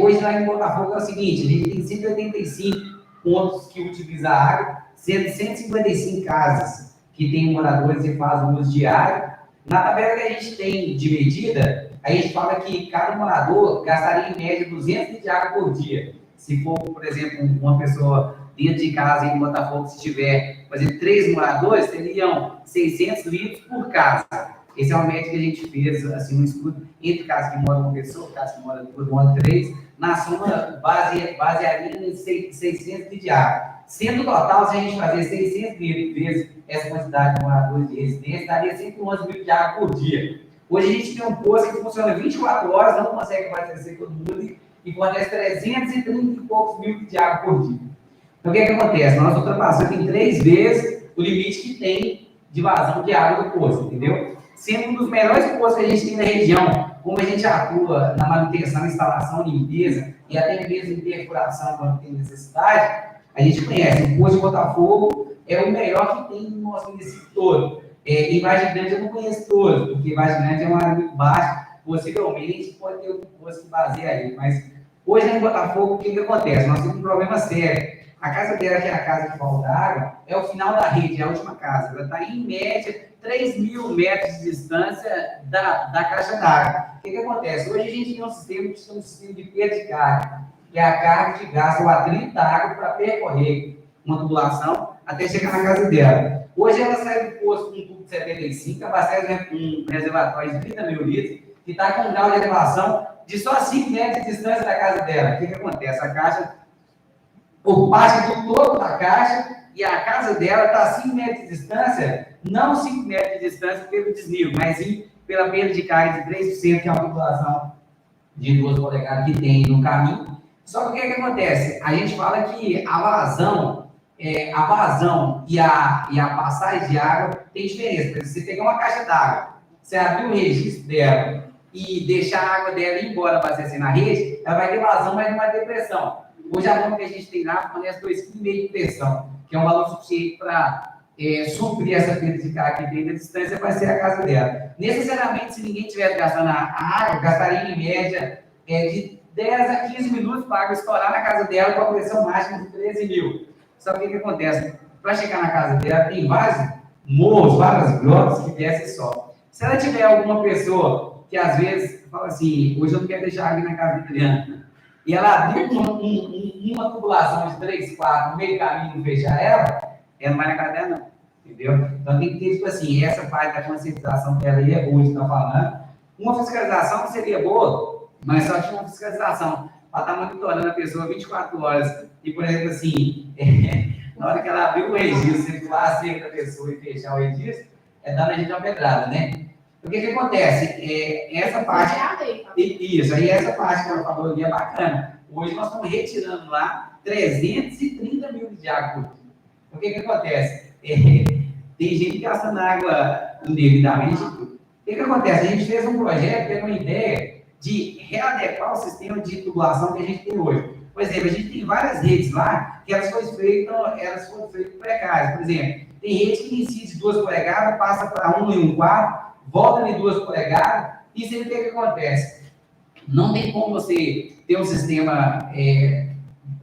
Hoje lá em Botafogo é o seguinte, a gente tem 185 pontos que utilizam a água, sendo 155 casas que têm moradores e fazem uso diário. Na tabela que a gente tem de medida, a gente fala que cada morador gastaria em média 200 litros de água por dia. Se for, por exemplo, uma pessoa dentro de casa em Botafogo, se tiver, por exemplo, 3 moradores, teriam 600 litros por casa. Esse é uma média que a gente fez, assim, um estudo entre casas que moram uma pessoa, casas que moram 2, moram 3, na soma basearia em 600 litros de água. Sendo total, se a gente fazer 600 litros vezes essa quantidade de moradores de residência, daria 111 litros de água por dia. Hoje a gente tem um poço que funciona 24 horas, não consegue abastecer todo mundo e fornece 330 e poucos mil litros de água por dia. Então, o que acontece? Nós ultrapassamos em 3 vezes o limite que tem de vazão de água do poço, entendeu? Sendo um dos melhores poços que a gente tem na região, como a gente atua na manutenção, instalação, limpeza e até mesmo em perfuração quando tem necessidade, a gente conhece. O poço de Botafogo é o melhor que tem no nosso município todo. Em Vargem Grande eu não conheço todos, porque Vargem Grande é uma área muito baixa, possivelmente pode ter outro posto que baseia aí, mas hoje em Botafogo, o que acontece? Nós temos um problema sério. A casa dela, que é a casa de falta água, é o final da rede, é a última casa. Ela está, em média, 3.000 metros de distância da caixa d'água. O que acontece? Hoje a gente tem um sistema que chama de sistema de perda de carga, que é a carga que gasta o atrito da água para percorrer uma tubulação até chegar na casa dela. Hoje ela sai do posto com um tubo de 75, abastece um reservatório de 30 mil litros, que está com um grau de elevação de só 5 metros de distância da casa dela. O que acontece? A caixa, o passa do topo da caixa e a casa dela está a 5 metros de distância, não 5 metros de distância pelo desnível, mas sim pela perda de carga de 3%, que é uma população de 2 polegadas que tem no caminho. Só que o que acontece? A gente fala que a vazão e a passagem de água tem diferença. Por exemplo, você pegar uma caixa d'água, você abrir o registro dela e deixar a água dela ir embora abastecer na rede, ela vai ter vazão, mas não vai ter pressão. Hoje a bomba que a gente tem lá fornece 2,5 kg de pressão, que é um valor suficiente para suprir essa perda de carga que tem da distância, vai ser a casa dela. Necessariamente, se ninguém estiver gastando a água, gastaria em média de 10 a 15 minutos para a água estourar na casa dela com a pressão máxima de 13 mil. Só que o que acontece? Para chegar na casa dela, tem vários morros, várias grotas que descem só. Se ela tiver alguma pessoa que às vezes fala assim, hoje eu não quero deixar água na casa da criança, e ela abriu uma tubulação de 3, 4, no meio do caminho, fechar ela não vai na casa dela, não. Entendeu? Então tem que ter, tipo assim, essa parte da conscientização que ela aí é boa de estar falando. Uma fiscalização seria boa, mas só tinha uma fiscalização para estar monitorando a pessoa 24 horas. E, por exemplo, assim, na hora que ela abriu o registro, circular a cerca da pessoa e fechar o registro, dando a gente uma pedrada, né? O que acontece? Essa parte... Isso, aí essa parte que ela falou ali é bacana. Hoje nós estamos retirando lá 330 mil de água por dia. O que acontece? Tem gente gastando água indevidamente. O que acontece? A gente fez um projeto, teve uma ideia de readequar o sistema de tubulação que a gente tem hoje. Por exemplo, a gente tem várias redes lá que elas foram feitas precárias. Por exemplo, tem rede que inicia de 2 polegadas, passa para 1 e 1/4, volta de 2 polegadas, e sempre o que acontece? Não tem como você ter um sistema,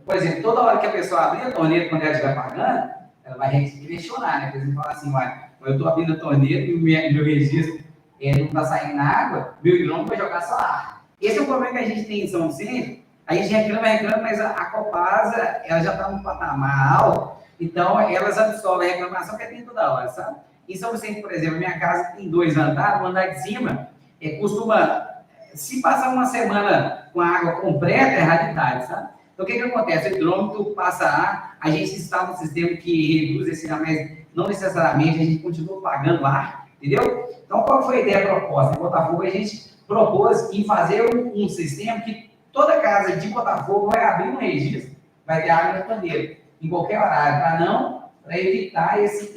por exemplo, toda hora que a pessoa abrir a torneira quando ela estiver pagando, ela vai questionar, né? Por exemplo, falar assim, eu estou abrindo a torneira e o meu registro não está saindo água, meu hidrômetro vai jogar só água. Esse é o problema que a gente tem em São Vicente. A gente reclama, mas a Copasa, ela já está num patamar alto, então elas absorvem a reclamação que tem toda hora, sabe? Em São Vicente, por exemplo, minha casa tem 2 andares, o andar de cima costuma, se passar uma semana com a água completa, é raridade, sabe? Então, o que acontece? O hidrômetro passa ar, a gente instala um sistema que reduz esse ar, mas não necessariamente, a gente continua pagando ar, entendeu? Então, qual foi a ideia proposta? Em Botafogo, a gente propôs em fazer um sistema que toda casa de Botafogo vai abrir um registro, vai ter água na torneira, em qualquer horário, para evitar esse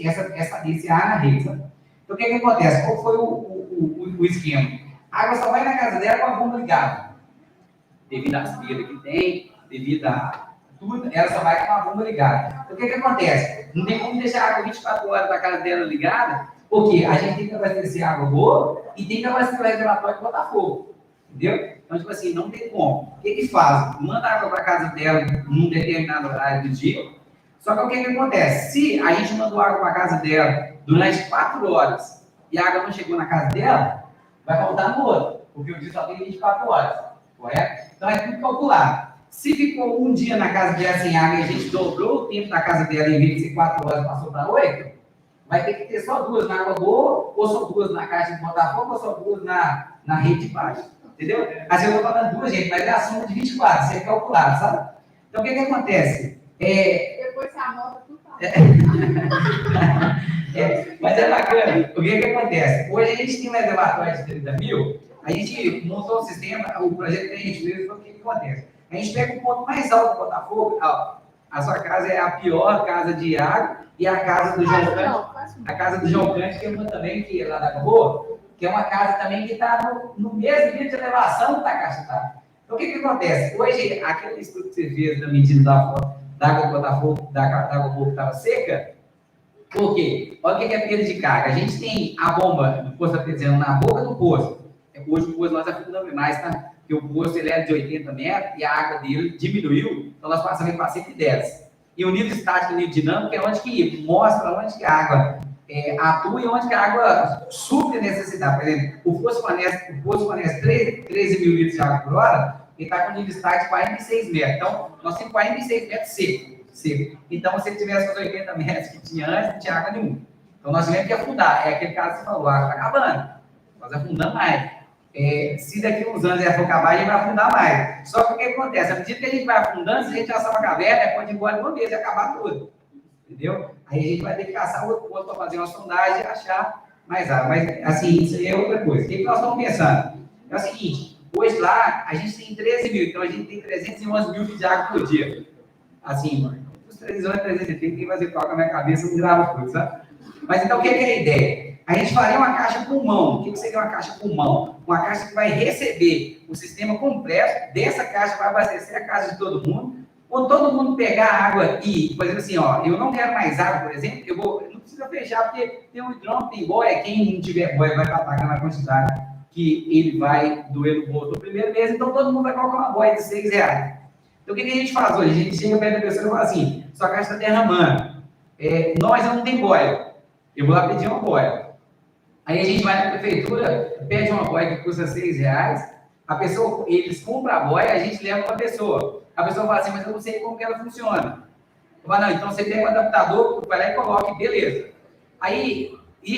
ar na rede. Sabe? Então, o que acontece? Qual foi o esquema? A água só vai na casa dela com a bomba ligada. Devido às perdas que tem, devido a tudo, ela só vai com a bomba ligada. Então, o que acontece? Não tem como deixar a água 24 horas da casa dela ligada, porque a gente tem que abastecer água boa e tem que abastecer o reservatório de Botafogo. Entendeu? Então, tipo assim, não tem como. O que faz? Manda água para casa dela num determinado horário do dia. Só que o que acontece? Se a gente mandou água para casa dela durante 4 horas e a água não chegou na casa dela, vai voltar no outro, porque o dia só tem 24 horas, correto? Então é tudo calculado. Se ficou um dia na casa dela sem água e a gente dobrou o tempo da casa dela, em vez de ser 4 horas, passou para 8, vai ter que ter só 2 na água boa, ou só 2 na caixa de Botafogo, ou só 2 na rede de baixo. Entendeu? Assim eu estou falando 2, gente, mas é a soma de 24, você é calculado, sabe? Então o que acontece? Depois você anota tudo. Mas é bacana. O que acontece? Hoje a gente tem um reservatório de 30 mil, a gente montou um sistema, o projeto que a gente fez, o que acontece? A gente pega o ponto mais alto do Botafogo, a sua casa é a pior casa de água, e a casa do João Cante, a casa do João Cante, que é uma também, que é lá da Boa, que é uma casa também que está no mesmo nível de elevação da caixa d'água. Então o que acontece? Hoje, aquele estudo que você fez da medida da água do Botafogo, da água boa que estava seca, por quê? Olha o que é perda de carga. A gente tem a bomba do poço artesiano na boca do poço. hoje o poço nós afundamos mais, tá? Porque o poço ele era de 80 metros e a água dele diminuiu, então nós passamos para 110. E o nível estático e o nível dinâmico é onde que mostra onde que a água atua e onde que a água supre a necessidade. Por exemplo, o poço fornece 13 mil litros de água por hora e está com nível estático de 46 metros. Então, nós temos 46 metros seco. Então, se ele tivesse os 80 metros que tinha antes, não tinha água nenhuma. Então, nós tivemos que afundar. É aquele caso que você falou, a água está acabando. Nós afundamos mais. Se daqui a uns anos ela for acabar, a gente vai afundar mais. Só que o que acontece? À medida que a gente vai afundando, se a gente achar uma caverna, pode ir embora de uma vez e acabar tudo. Entendeu? Aí a gente vai ter que caçar outro ponto para fazer uma sondagem e achar mais água. Mas, assim, isso aí é outra coisa. O que nós estamos pensando? É o seguinte, hoje lá, a gente tem 13 mil, então a gente tem 311 mil litros de água por dia. Assim, os 330, quem fazer toque na minha cabeça, não grava tudo, sabe? Mas, então, o que é a ideia? A gente faria uma caixa pulmão. O que seria uma caixa pulmão? Uma caixa que vai receber o sistema completo, dessa caixa vai abastecer a casa de todo mundo. Quando todo mundo pegar a água e, por exemplo, assim, ó, eu não quero mais água, por exemplo, não precisa fechar, porque tem um hidrômetro, tem boia, quem não tiver boia vai pagar na quantidade que ele vai doer no bolso no primeiro mês, então todo mundo vai colocar uma boia de R$6. Então, o que a gente faz hoje? A gente chega perto da pessoa e fala assim, sua caixa está derramando, nós não tem boia, eu vou lá pedir uma boia. Aí a gente vai na prefeitura, pede uma boia que custa R$6, a pessoa, eles compram a boia, a gente leva para a pessoa. A pessoa fala assim, mas eu não sei como que ela funciona. Eu falo, não, então você pega o adaptador, vai lá e coloca, beleza. Aí,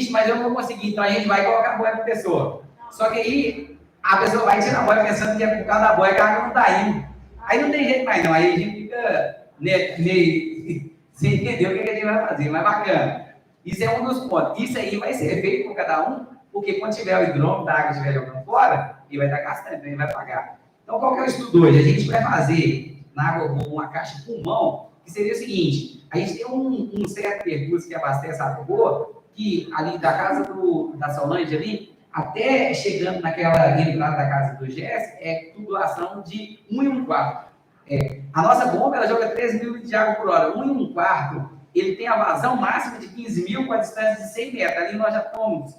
mas eu não vou conseguir, então a gente vai colocar a boia para a pessoa. Só que aí, a pessoa vai tirar a boia pensando que é por causa da boia que a água não está indo. Aí não tem jeito mais não, aí a gente fica meio sem entender o que a gente vai fazer, mas bacana. Isso é um dos pontos. Isso aí vai ser feito por cada um, porque quando tiver o hidrômetro da água estiver jogando fora, ele vai estar gastando, então ele vai pagar. Então, qual que é o estudo hoje? A gente vai fazer na água boa uma caixa pulmão, que seria o seguinte, a gente tem um certo percurso que abastece a água boa, que ali da casa da Solange ali, até chegando naquela entrada da casa do Gés, é tubulação de 1 1/4. A nossa bomba, ela joga 13 mil litros de água por hora. 1 1/4, ele tem a vazão máxima de 15 mil com a distância de 100 metros. Ali nós já estamos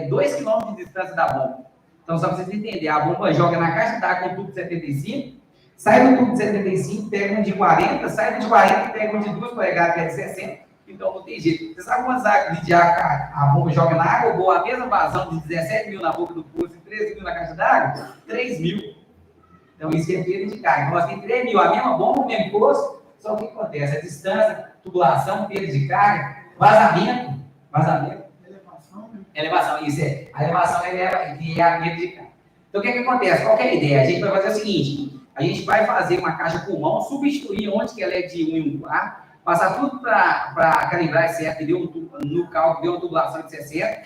2 km de distância da bomba. Então, só para vocês entenderem, a bomba joga na caixa d'água com tubo de 75, sai do tubo de 75, pega um de 40, sai do de 40, pega um de 2 polegadas, que é de 60, então não tem jeito. Você sabe quantos litros de água a bomba joga na água boa? A mesma vazão de 17 mil na boca do poço e 13 mil na caixa d'água? 3 mil. Então, isso é perda de carga. Nós temos 3 mil, a mesma bomba, o mesmo poço, só que o que acontece? A distância, tubulação, perda de carga, vazamento. Elevação, isso é. A elevação eleva, que é a perda de carga. Então, o que acontece? Qual que é a ideia? A gente vai fazer o seguinte, a gente vai fazer uma caixa pulmão, substituir onde que ela é de 1 1/4, passar tudo para calibrar certo, no cálculo, deu uma tubulação de 60.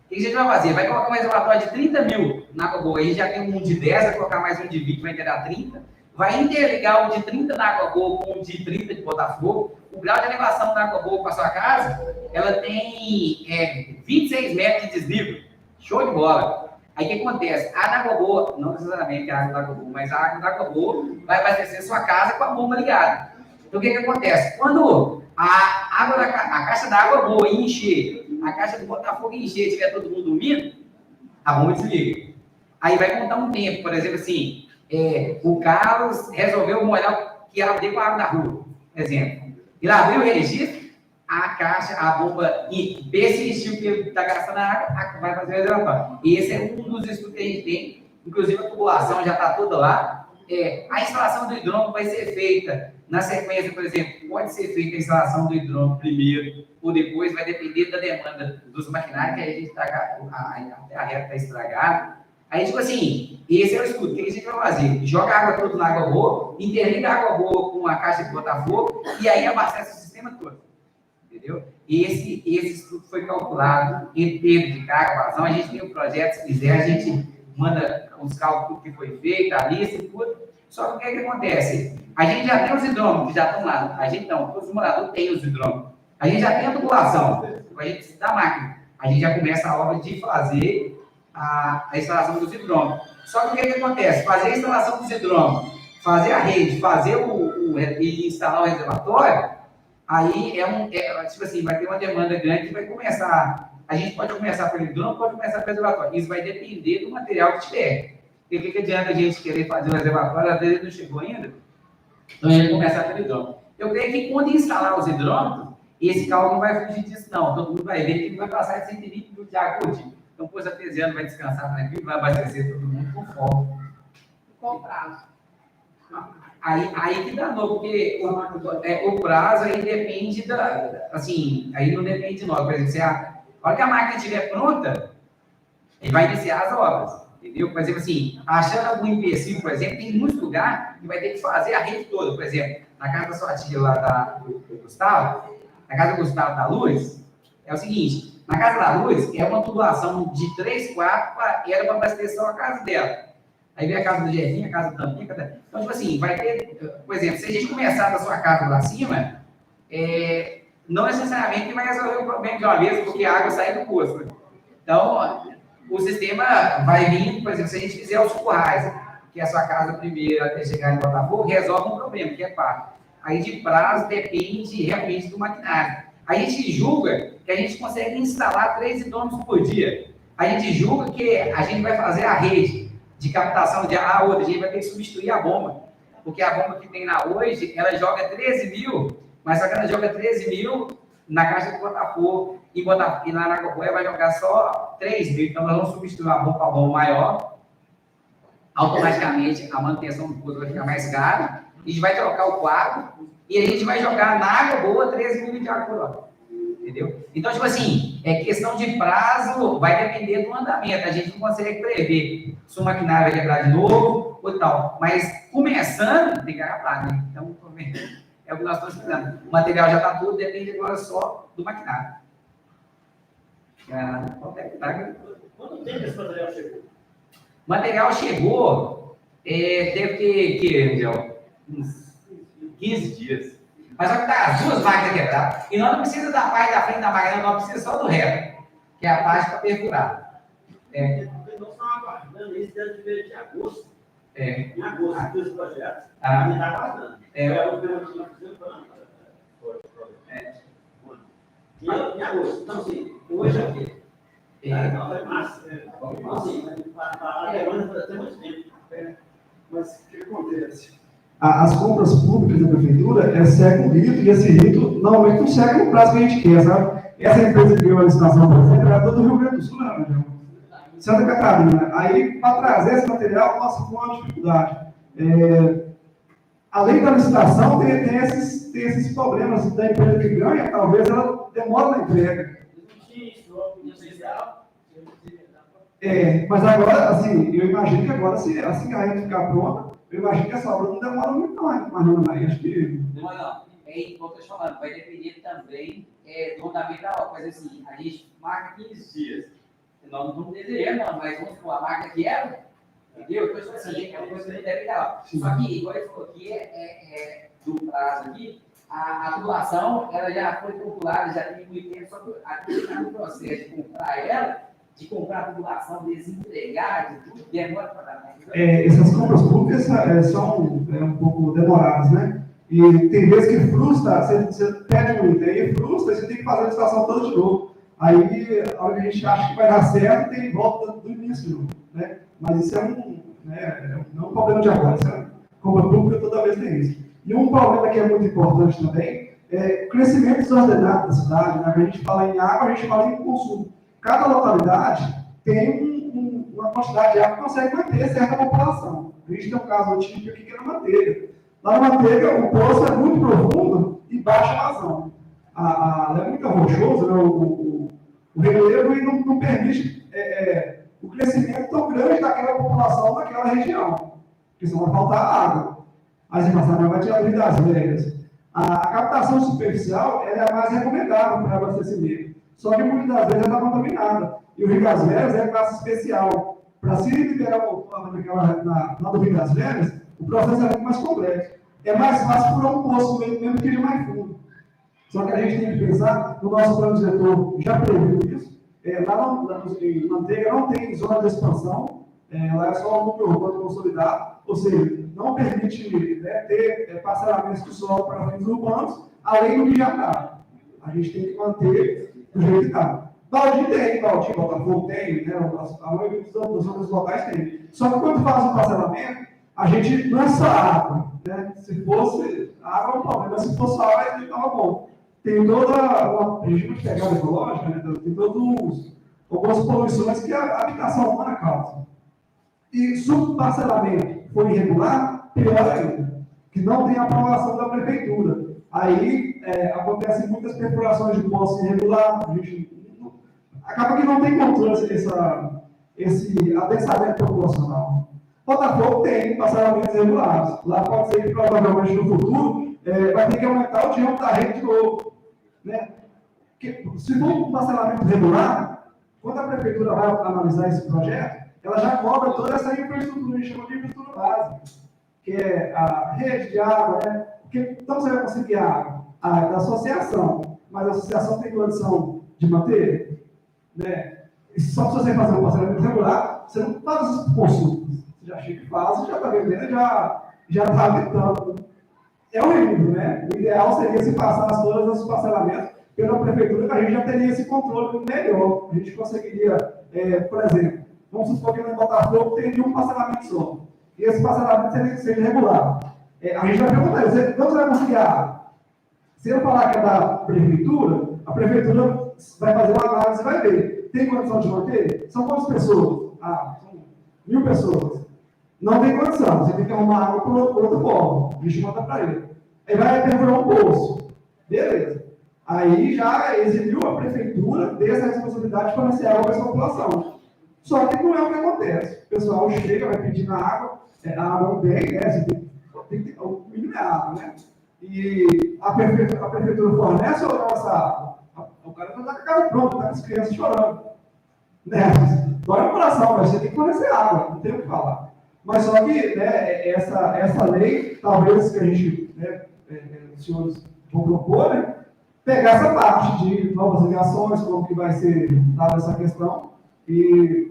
O que a gente vai fazer? Vai colocar um reservatório de 30 mil na água boa, aí já tem um de 10, vai colocar mais um de 20, vai dar 30. Vai interligar o de 30 na água boa com o de 30 de Botafogo. O grau de elevação da água boa para sua casa, ela tem 26 metros de desnível. Show de bola. Aí o que acontece? A água boa, não necessariamente a água da água boa, mas a água da água boa vai abastecer sua casa com a bomba ligada. Então o que acontece? Quando a caixa da água boa encher, a caixa do Botafogo encher, tiver todo mundo dormindo, a bomba desliga. Aí vai contar um tempo, por exemplo assim, o Carlos resolveu molhar que abriu com a água da rua, exemplo. Ele abriu o registro, a caixa, a bomba, e persistiu que ele está gastando a água, vai fazer o reservatório. E esse é um dos estudos que a gente tem, inclusive a tubulação já está toda lá. A instalação do hidrômetro vai ser feita na sequência, por exemplo, pode ser feita a instalação do hidrômetro primeiro, ou depois, vai depender da demanda dos maquinários, que a gente está, até a reta está estragada. Aí, tipo assim, esse é o estudo. O que a gente vai fazer? Joga a água toda na água boa, interliga a água boa com a caixa de Botafogo, e aí abastece o sistema todo. Entendeu? Esse estudo foi calculado em termos de carga, vazão. A gente tem um projeto, se quiser, a gente manda os cálculos que foi feito, a lista e tudo. Só que o que acontece? A gente já tem os hidrômetros que já estão lá. A gente não, todos os moradores têm os hidrômetros. A gente já tem a tubulação. A gente precisa da máquina. A gente já começa a obra de fazer a instalação dos hidrômetros. Só que o que acontece? Fazer a instalação dos hidrômetros, fazer a rede, fazer e instalar o reservatório, aí tipo assim, vai ter uma demanda grande que vai começar A gente pode começar pelo hidrômetro, pode começar pelo reservatório. Isso vai depender do material que tiver. Porque o que adianta a gente querer fazer o reservatório, às vezes ele não chegou ainda, então a gente vai começar pelo hidrômetro. Eu creio que quando instalar os hidrômetros, esse cálculo não vai fugir disso, não. Todo mundo vai ver que ele vai passar de 120 mil de água por dia. Então, o poço artesiano vai descansar tranquilo, vai abastecer todo mundo com foco. Qual o prazo? Aí que dá novo, porque o prazo aí depende da. Assim, aí não depende de nós. Por exemplo, a hora que a máquina estiver pronta, ele vai iniciar as obras. Entendeu? Por exemplo, assim, achando algum empecilho, por exemplo, tem muitos lugares que vai ter que fazer a rede toda. Por exemplo, na casa da sua tia lá do Gustavo, na casa do Gustavo da Luz, é o seguinte: na casa da Luz é uma tubulação de 3 quartos, era para abastecer só a casa dela. Aí vem a casa do Jefinho, a casa do Tampinha. Então, tipo assim, vai ter, por exemplo, se a gente começar da sua casa lá cima, não necessariamente vai resolver o problema de uma vez, porque a água sai do poço. Né? Então, o sistema vai vindo, por exemplo, se a gente fizer os currais, que é a sua casa primeiro até chegar em Botafogo, resolve um problema, que é parte. Aí de prazo depende realmente do maquinário. A gente julga que a gente consegue instalar 3 hidrômetros por dia. A gente julga que a gente vai fazer a rede de captação de água, a gente vai ter que substituir a bomba. Porque a bomba que tem lá hoje, ela joga 13 mil, mas só que ela joga 13 mil na caixa de Botafogo, e lá na Água vai jogar só 3 mil. Então, nós vamos substituir a bomba para a bomba maior. Automaticamente, a manutenção do poço vai ficar mais cara. A gente vai trocar o quadro e a gente vai jogar na água boa 13 mil de água por hora. Entendeu? Então, tipo assim, questão de prazo vai depender do andamento. A gente não consegue prever se o maquinário vai quebrar de novo ou tal. Mas, começando, tem que acabar, né? Então, é o que nós estamos precisando. O material já está tudo, depende agora só do maquinário. Quanto tempo esse material chegou? O material chegou, deve ter, Angel, uns 15 dias. Mas só que tá as 2 máquinas quebradas. E nós não precisamos da parte da frente da máquina, nós precisamos só do reto, que é a parte para perfurar. Porque nós estamos aguardando isso desde o mês de agosto. Em agosto, dos projetos. A gente está aguardando. Em agosto. Então, assim, hoje aqui. Não, foi massa. Então, assim, a demanda vai ter muito tempo. Mas o que acontece? As compras públicas da prefeitura segue um rito, e esse rito normalmente não segue no prazo que a gente quer, sabe? Essa empresa que deu a licitação, por exemplo, era do Rio Grande do Sul, né, região? Santa Catarina. Aí, para trazer esse material, nossa, foi uma dificuldade. Além da licitação, tem esses problemas da empresa que ganha, talvez ela demore na entrega. Mas agora, assim, eu imagino que agora, se assim a rede ficar pronta, eu imagino que essa obra não demora muito mais, mas não, acho que... Não. Como eu estou falando, vai depender também do andamento da obra. Mas assim, a gente marca 15 dias. Nós não estamos desejando, mas vamos supor, a marca que era, entendeu? Então, assim, é uma coisa que não deve dar. Só que, igual ele falou aqui, do prazo aqui, a tubulação, ela já foi calculada, já tem muito tempo, só que aqui está no processo de comprar ela, de comprar a tubulação, desentregar, de tudo, demora para dar. Essas compras públicas são um pouco demoradas, né? E tem vezes que frustra, você pede muito, aí frustra, você tem que fazer a licitação toda de novo. Aí, a hora que a gente acha que vai dar certo, tem volta do início de novo, né? Mas isso não é um problema de agora, sabe? Compra pública toda vez tem isso. E um problema que é muito importante também é o crescimento desordenado da cidade, né? A gente fala em água, a gente fala em consumo. Cada localidade tem uma quantidade de água que consegue manter certa população. A gente tem um caso típico aqui que é na Manteiga. Lá na Manteiga, o poço é muito profundo e baixa vazão. É muito rochoso, né, o relevo, e não permite o crescimento tão grande daquela população naquela região, porque senão vai faltar água. As embaçadas vai tirar o Rio das Velhas. A captação superficial ela é a mais recomendável para abastecimento, só que o Rio das Velhas está contaminada, e o Rio das Velhas é classe especial. Para se liberar o lá do Rio das Velhas, o processo é muito mais complexo. É mais fácil furar um poço mesmo que ele mais fundo. Só que a gente tem que pensar, no nosso plano diretor já previu isso. Lá em Manteiga não tem zona de expansão, lá é só um núcleo urbano consolidado, ou seja, não permite ter parcelamentos de solo para fins urbanos, além do que já está. A gente tem que manter do jeito que está. Valdir tem, Botafogo tem, né? A maioria dos outros locais tem. Só que quando faz um parcelamento, a gente lança água, né? Se fosse água é um problema, mas se fosse água, aí estava bom. Tem toda uma regime de pegada ecológica, né? Tem todos algumas poluições que a habitação humana causa. E se o parcelamento for irregular, pior ainda, que não tem aprovação da prefeitura. Aí acontecem muitas perfurações de poço irregular, a gente acaba que não tem controle esse adensamento populacional. Botafogo tem parcelamentos irregulares. Lá pode ser que provavelmente no futuro vai ter que aumentar o diâmetro da rede de novo. Né? Se for um parcelamento regular, quando a prefeitura vai analisar esse projeto, ela já cobra toda essa infraestrutura, a gente chama de infraestrutura básica, que é a rede de água, né? Porque, então você vai conseguir água? A água da associação, mas a associação tem condição de manter? Né? E só se você fazer um parcelamento regular, você não faz essas consultas. Você já chega e faz, você já está vendendo, já está habitando. É horrível, né? O ideal seria se passasse todos os parcelamentos pela prefeitura, que a gente já teria esse controle melhor. A gente conseguiria, por exemplo, vamos supor que no Botafogo teria um parcelamento só. E esse parcelamento teria que ser regular. A gente vai perguntar, quando você vai conseguir a água? Se eu falar que é da prefeitura, a prefeitura vai fazer uma análise e vai ver. Tem condição de manter? São quantas pessoas? São 1.000 pessoas. Não tem condição, você tem que arrumar água por outro modo. A gente manda para ele. Aí vai perfurar um poço. Beleza. Aí já exibiu a prefeitura dessa responsabilidade de fornecer água para essa população. Só que não é o que acontece. O pessoal chega, vai pedir na água, a água bem, né? O mínimo é água, né? E a prefeitura fornece ou não essa água? O cara está com a cara pronta, está com as crianças chorando. Né? Dói no coração, mas você tem que fornecer água, não tem o que falar. Mas só que essa lei, talvez que a gente, os senhores vão propor, né? Pegar essa parte de novas ligações, como que vai ser dada essa questão. E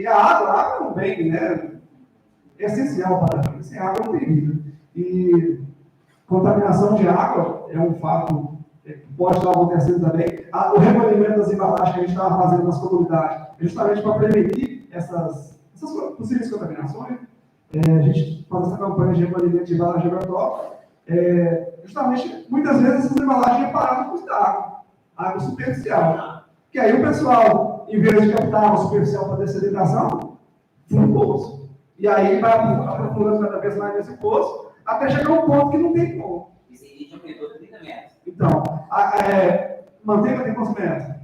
a água é um bem, né? Essencial para a gente. Sem água não tem vida. E contaminação de água é um fato que pode estar acontecendo também. O recolhimento das embalagens que a gente estava fazendo nas comunidades, justamente para prevenir essas possíveis contaminações. A gente faz essa campanha de recolhimento de embalagem agrotóxica. Justamente, muitas vezes essas embalagens é parada no custo da água superficial. Que aí o pessoal, em vez de captar água superficial para dessalinização, fura um poço. E aí vai aprofundando cada vez mais nesse poço, até chegar a um ponto que não tem como. Esse aí já aumentou 30 metros. Então, manteiga tem quantos metros?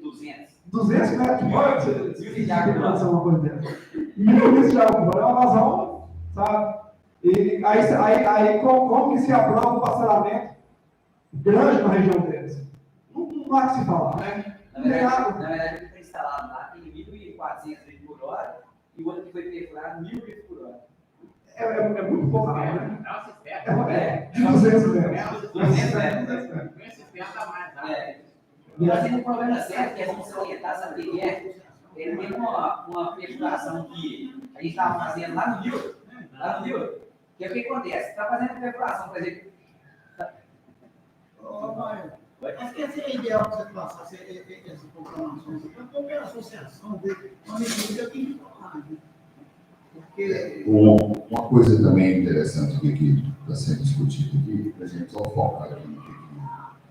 200. 200 metros de bora? Você de água. uma coisa dessa. 1.000 litros de água, é uma vazão, sabe? E aí como que se aprova um parcelamento grande na região deles? Não há que se falar, né? Na verdade, o que foi instalado lá tem 1.400 litros por hora e o outro que foi perfurado 1.000 litros por hora. É muito pouco, né? É um sistema. De 200 metros. 200 metros. Um sistema da mais água. E nós temos um problema sério que é vamos orientar, sabe o que é? Ele tem uma perfuração que a gente estava fazendo lá no Rio. Que é o que acontece? Está fazendo perfuração, por exemplo. Acho que essa é a ideal que você passasse essa programação. Qualquer associação, uma medida que falar. Porque. Uma coisa também interessante que está sendo discutida aqui, para a gente só focar aqui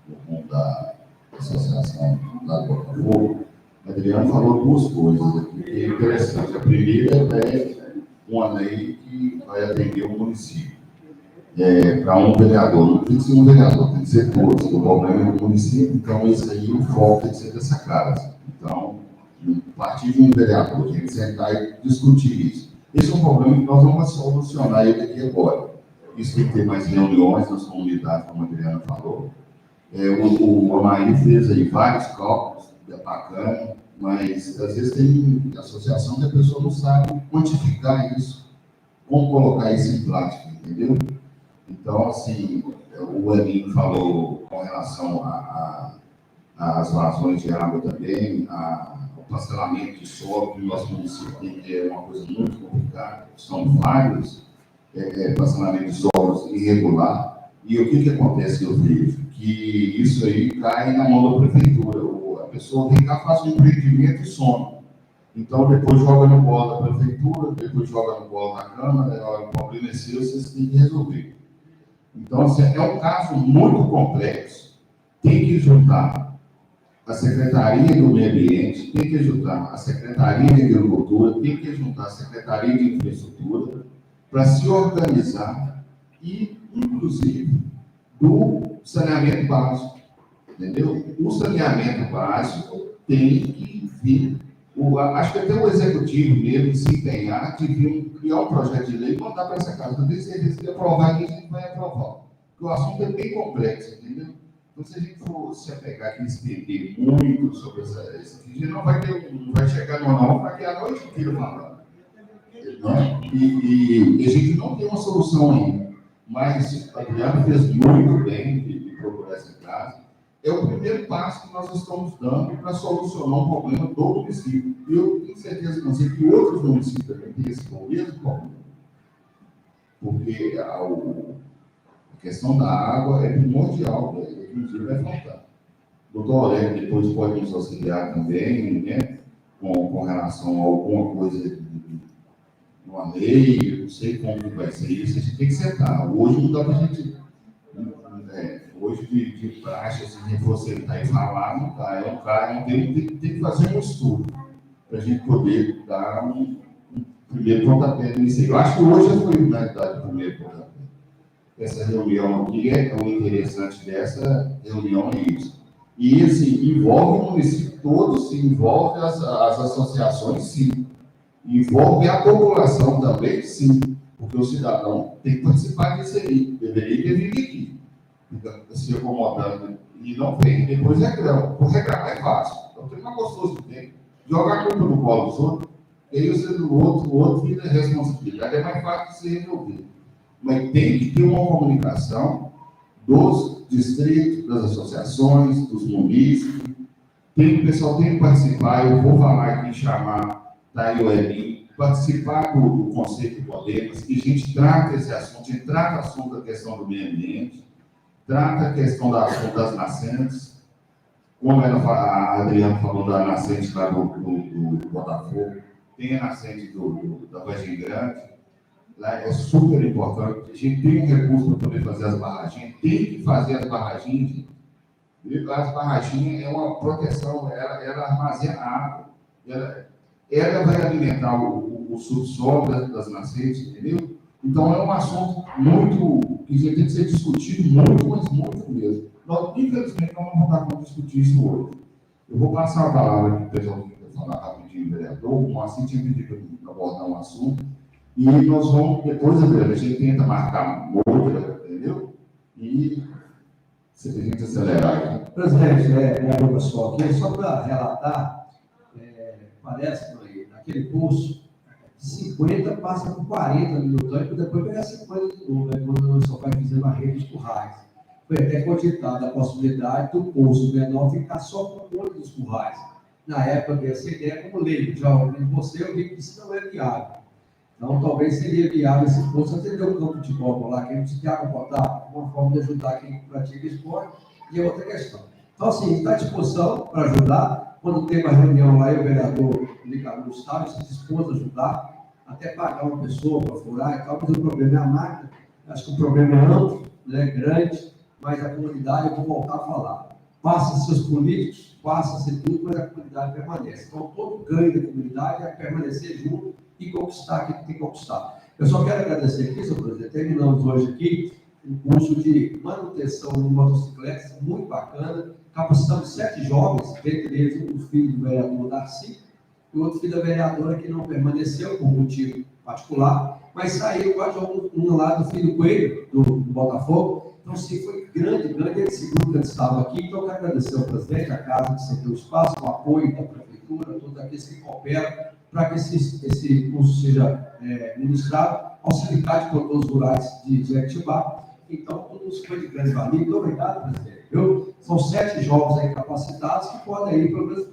no mundo da associação lá do Botafogo, o Adriano falou duas coisas aqui que é interessante. A primeira é uma lei que vai atender o município. Para um vereador, não tem que ser um vereador, tem que ser todos. O problema é do município, então isso aí o foco tem que ser dessa casa. Então, a partir de um vereador, tem que sentar e discutir isso. Esse é um problema que nós vamos solucionar ele aqui agora. Isso tem que ter mais reuniões nas comunidades, como a Adriana falou. O Amaí fez aí vários cálculos, é bacana, mas às vezes tem associação que a pessoa não sabe quantificar isso, como colocar isso em prática, entendeu? Então, assim, o Elinho falou com relação às vazões de água também, o parcelamento de solo, que o nosso município tem, que é uma coisa muito complicada, são vários parcelamentos de solos irregular, e o que acontece, eu vejo? Que isso aí cai na mão da prefeitura. A pessoa vem cá, faz um empreendimento e some. Então, depois joga no bolo da prefeitura, depois joga no bolo da Câmara, o problema é seu, vocês têm que resolver. Então, assim, é um caso muito complexo. Tem que juntar a Secretaria do Meio Ambiente, tem que juntar a Secretaria de Agricultura, tem que juntar a Secretaria de Infraestrutura para se organizar e, inclusive, do saneamento básico. Entendeu? O saneamento básico tem que vir. Acho que até o executivo mesmo se empenhar de criar um projeto de lei e mandar para essa casa. Eu tenho certeza que aprovar aqui, a gente vai aprovar. Porque o assunto é bem complexo, entendeu? Então, se a gente for se apegar aqui e estender muito sobre essa a gente não vai chegar no não para que a noite inteira falando. Né? E a gente não tem uma solução ainda. Mas a Adriana fez muito bem de procurar essa casa. É o primeiro passo que nós estamos dando para solucionar um problema do município. E eu tenho certeza que outros municípios também têm esse mesmo problema. Porque a questão da água é primordial, inclusive vai faltar. O doutor Aurélio depois pode nos auxiliar também, né, com relação a alguma coisa de uma lei, eu não sei como vai ser isso, a gente tem que sentar. Hoje não dá para a gente... hoje de praxe, se a gente for sentar e falar, não dá. Tem que fazer um estudo para a gente poder dar um primeiro pontapé nisso aí. Eu acho que hoje já foi, na verdade, o primeiro pontapé. Essa reunião aqui o interessante dessa reunião é isso. E, assim, envolve o município todo, sim, envolve as associações, sim. Envolve a população também, sim. Porque o cidadão tem que participar disso aí. Deveria ter vindo aqui. Se acomodando e não vem, depois reclama. Por reclamar é fácil. Então, tem uma gostoso que tem. Jogar a culpa no colo dos outros, e aí o outro vira responsabilidade. É mais fácil de se resolver. Mas tem que ter uma comunicação dos distritos, das associações, dos munícipes. O pessoal tem que participar. Eu vou falar aqui, chamar Taio Elim, participar do Conselho de Problemas, que a gente trata esse assunto, a gente trata o assunto da questão do meio ambiente, trata a questão das nascentes, como a Adriana falou da nascente lá do Botafogo, tem a nascente da Vargem Grande, lá é super importante, a gente tem um recurso para poder fazer as barraginhas, tem que fazer as barraginhas, gente. As barraginhas é uma proteção, ela armazena água, ela vai alimentar o subsolo das nascentes, entendeu? Então, é um assunto que já tem que ser discutido muito, mas muito mesmo. Nós, infelizmente, não vamos estar com discutir isso hoje. Eu vou passar a palavra para o pessoal que quer falar rapidinho, vereador. O Moacir tinha pedido para abordar um assunto. E nós vamos, depois, a gente tenta marcar outra, entendeu? E se a gente acelerar aqui. Presidente, vereador pessoal aqui, só para relatar, parece que naquele curso, 50 passa por 40 minutos, e depois pegar 50 de novo, quando nós só vai fazer uma rede de currais. Foi até cogitada a possibilidade do poço menor ficar só por conta dos currais. Na época, dei essa ideia como leigo. Já ouvindo você, eu vi que isso não é viável. Então, talvez seria viável esse poço atender um campo de futebol lá, que a gente tem água potável, uma forma de ajudar quem pratica esporte, e é outra questão. Então, assim, está à disposição para ajudar. Quando tem uma reunião lá, e o vereador Ricardo Gustavo se dispôs a ajudar, até pagar uma pessoa para furar e tal, mas o problema é a máquina. Acho que o problema é amplo, né, grande, mas a comunidade, eu vou voltar a falar. Passa seus políticos, passa-se tudo, mas a comunidade permanece. Então, todo ganho da comunidade é permanecer junto e conquistar aquilo que tem que conquistar. Eu só quero agradecer aqui, senhor presidente, terminamos hoje aqui um curso de manutenção de motocicletas, muito bacana. Capacitamos 7 jovens, dentre eles um filho do vereador Darcy, e outro filho da vereadora que não permaneceu por motivo particular, mas saiu quase um lá do filho Coelho, do Botafogo. Então, sim, foi grande esse grupo que estava aqui. Então, eu quero agradecer ao presidente, a casa que cedeu o espaço, o apoio da prefeitura, todos aqueles que cooperam para que esse curso seja ministrado ao Sindicato de Produtores Rurais de Jequitibá. Então, tudo isso foi de grande valia. Muito obrigado, presidente. São 7 jovens aí capacitados que podem aí, pelo menos,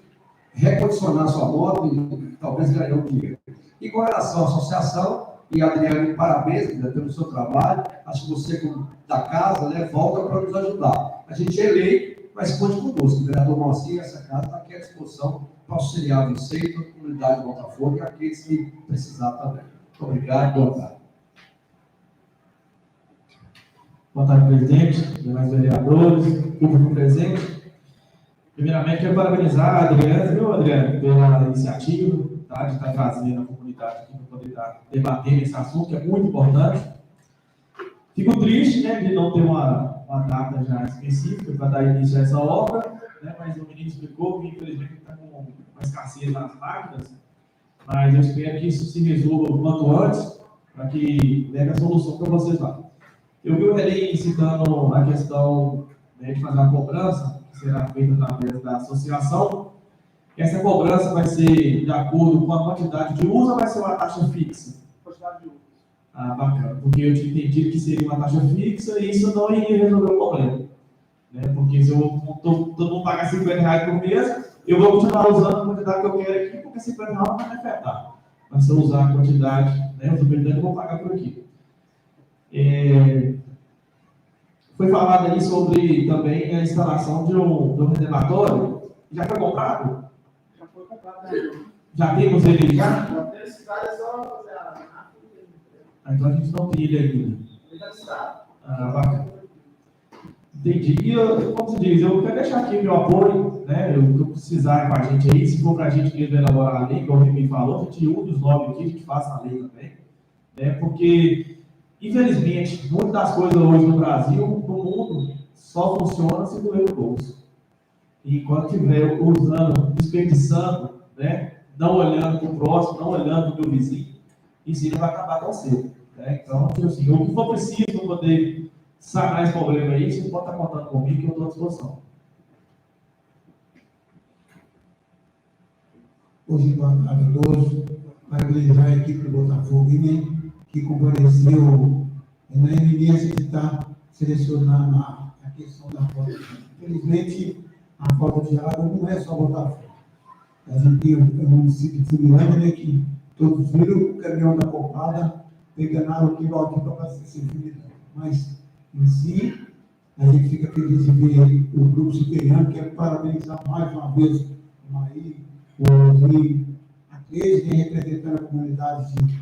recondicionar sua moto e talvez ganhar um dinheiro. E com relação à associação, e Adriane, parabéns pelo seu trabalho. Acho que você, como da casa, volta para nos ajudar. A gente é lei, mas conte conosco. O vereador Moacir, essa casa está aqui à disposição para auxiliar você, toda a comunidade de Botafogo e aqueles que precisar também. Muito obrigado, boa tarde. Boa tarde, presidente, demais vereadores, público presente. Primeiramente, quero parabenizar a Adriana, viu, Adriana, pela iniciativa, tá, de estar trazendo a comunidade aqui para poder estar debatendo esse assunto, que é muito importante. Fico triste, né, de não ter uma data já específica para dar início a essa obra, né, mas o menino explicou que, infelizmente, está com uma escassez nas máquinas, mas eu espero que isso se resolva o quanto antes, para que leve a solução para vocês lá. Eu vi o Eli citando a questão, né, de fazer a cobrança, que será feita através da associação. Essa cobrança vai ser de acordo com a quantidade de uso ou vai ser uma taxa fixa? Quantidade de uso. Ah, bacana, porque eu tinha entendido que seria uma taxa fixa e isso não iria resolver o problema. Né? Porque se todo mundo pagar R$50 por mês, eu vou continuar usando a quantidade que eu quero aqui, porque R$50 não vai me afetar. Mas se eu usar a quantidade, né, o superintendente eu vou pagar por aqui. Foi falado aí sobre também a instalação de um reservatório. Já foi comprado? Já foi comprado, né? Já temos ele já? Já tem esse cara, é só fazer Então a gente não tem ele ainda. Bacana. Entendi. E como se diz, eu quero deixar aqui meu apoio, né? O que eu precisar com a gente aí, se for para a gente mesmo elaborar a lei, como o Remy falou, a gente une os 9 aqui, a gente faça a lei também. Né? Porque, infelizmente, muitas das coisas hoje no Brasil, no mundo, só funciona se doer no bolso. E quando estiver usando, desperdiçando, né? Não olhando para o próximo, não olhando para o meu vizinho, isso não vai acabar tão cedo. Né? Então, assim, o que for preciso para poder sanar esse problema aí, você pode estar contando comigo que eu estou à disposição. Hoje, boa tarde a todos. Parabenizar a equipe do Botafogo, que compareceu na eminência de estar selecionando a questão da falta de água. Infelizmente, a falta de água não é só Botafogo. A gente tem o município de Furilândia, né, que todos viram o caminhão da copada pegando água aqui para abastecer Furilândia. Mas, em si, a gente fica feliz de ver o grupo superior. Quero parabenizar mais uma vez o Maí, o Rodrigo, a Cleide, representando a comunidade de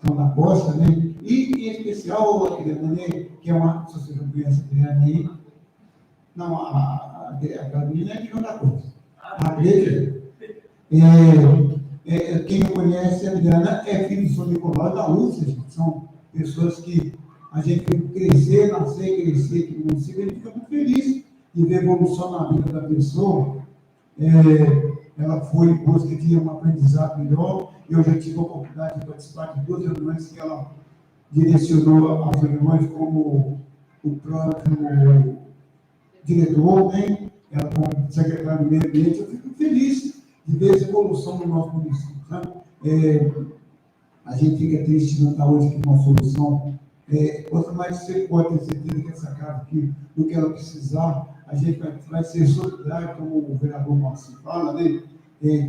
São da Costa, né? E, em especial, a Adriana, né, que é uma, se você não conhece a Adriana aí, não, a menina é de João da Costa. A Cleide, quem não conhece a Adriana é filho de São Nicolau da Lúcia, gente. São pessoas que a gente tem que crescer, nascer, crescer aqui no município, a gente fica muito feliz de ver a evolução na vida da pessoa. Ela foi em busca de um aprendizado melhor. Eu já tive a oportunidade de participar de 2 reuniões que ela direcionou as reuniões como o próprio diretor, né? Ela como secretário do meio ambiente. Eu fico feliz de ver essa evolução no nosso município. Tá? A gente fica triste de não estar hoje aqui com uma solução. Mas você pode ter certeza que essa casa aqui, do que ela precisar, a gente vai ser solidário, como o vereador Márcio fala, né?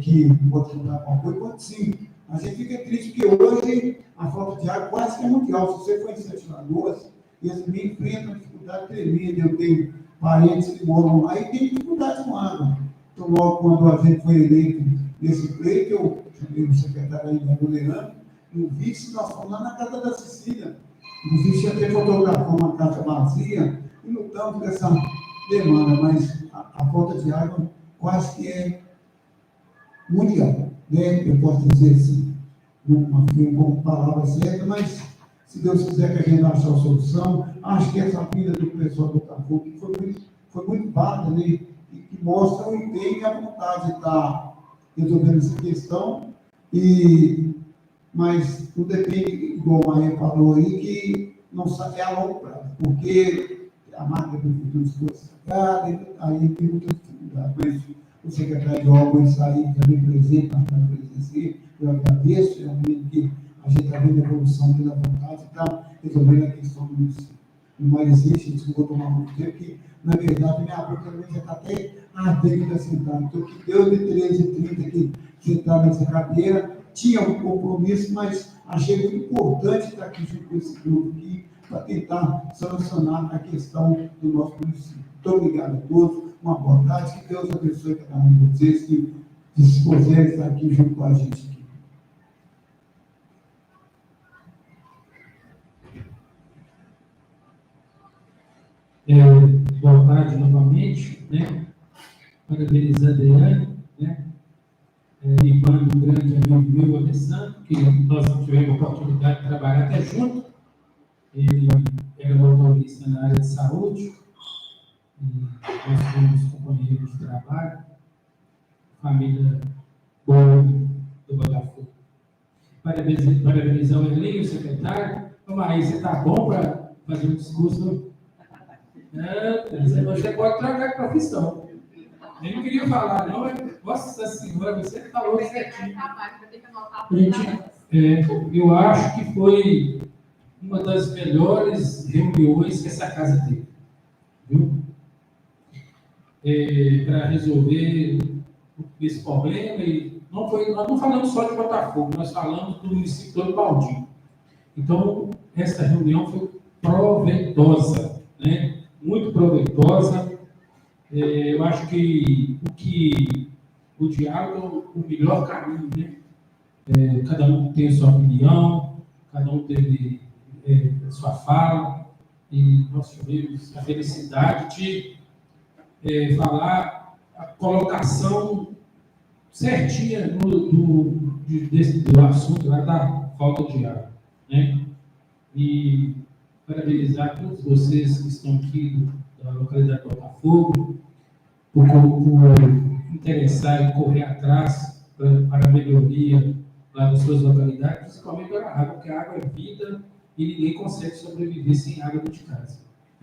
Que pode contar com apoio, pode sim. A gente fica triste porque hoje a falta de água quase que é mundial. Se você for em Sete Lagoas, eles me enfrentam uma dificuldade tremenda. Eu tenho parentes que moram lá e têm dificuldade com água. Então, logo quando a gente foi eleito nesse pleito, eu chamei o secretário ainda do Leandro, e o vice, nós fomos lá na casa da Cecília. O vice até fotografou uma casa vazia e lutamos com essa demanda, mas a falta de água quase que é mundial, né? Eu posso dizer assim, não com palavra certa, mas se Deus quiser que a gente ache a solução, acho que essa vida do pessoal do Botafogo que foi muito válida, né? E que mostra o empenho e a vontade de estar resolvendo essa questão, mas tudo depende, igual o Maia falou aí, que não é a longo prazo, porque a máquina do futuro se for sacada, aí tem muita dificuldade. Mas o secretário de obras aí também presente na Câmara Presidencial, eu agradeço, é um menino que a gente está vendo a evolução dele à vontade e está resolvendo a questão do município. Mas existe, isso não vou tomar muito tempo, que, na verdade, minha boca também já está até ardendo de sentar. Então, que deu de 13h30 aqui, sentar nessa cadeira, tinha um compromisso, mas achei muito importante estar aqui junto com esse grupo aqui, para tentar solucionar a questão do nosso município. Muito obrigado a todos. uma boa tarde, que Deus abençoe cada um de vocês que dispuseram estar aqui junto com a gente. Aqui. Boa tarde novamente, né? Parabenizar a Adriane, né? Ivano, um grande amigo meu, Alessandro, que nós tivemos a oportunidade de trabalhar até junto. Ele era motorista na área de saúde, e nós fomos companheiros de trabalho, família boa do Botafogo. Parabenizar o Elinho, o secretário. Ô, Maís, você está bom para fazer um discurso? Você pode trocar de profissão. Eu não queria falar, não, mas, nossa senhora, você falou certinho. Eu acho que foi uma das melhores reuniões que essa casa teve, viu? Para resolver esse problema. E nós não falamos só de Botafogo, nós falamos do município todo Baldinho. Então, essa reunião foi proveitosa, né? Muito proveitosa. Eu acho que o diálogo é o melhor caminho, né? Cada um tem a sua opinião, cada um teve a sua fala, e nós tivemos a felicidade de falar a colocação certinha do assunto lá da falta de água, né? E parabenizar todos vocês que estão aqui da localidade do Botafogo, por interessar e correr atrás para a melhoria lá das suas localidades, principalmente pela água, porque a água é vida e ninguém consegue sobreviver sem água dentro de casa,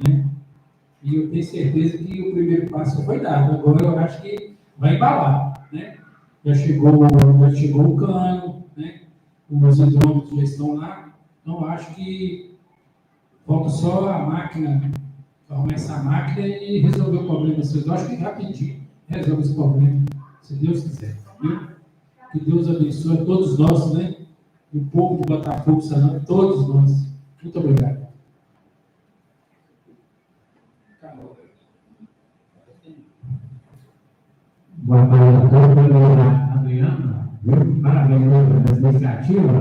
né? E eu tenho certeza que o primeiro passo foi dado. Agora eu acho que vai embalar, né? Já chegou o cano, né? Os hidrômetros já estão lá. Então, acho que falta só a máquina, arrumar essa máquina e resolver o problema. Eu acho que rapidinho resolve esse problema, se Deus quiser. Viu? Que Deus abençoe a todos nós, né? O povo de Botafogo, Sanão, todos nós. Muito obrigado. Boa tarde a todos, Adriana, parabéns pela iniciativa.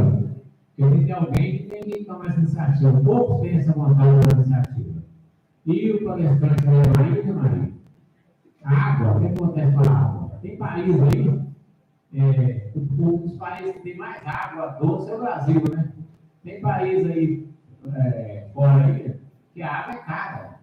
Eu vi que alguém que tem que tomar essa iniciativa, poucos têm essa vontade da iniciativa. E o palestrante falou aí, Maria, a água, o que acontece com a água? Tem país aí, um dos países que tem mais água doce é o Brasil, né? Tem país aí, fora aí, que a água é cara.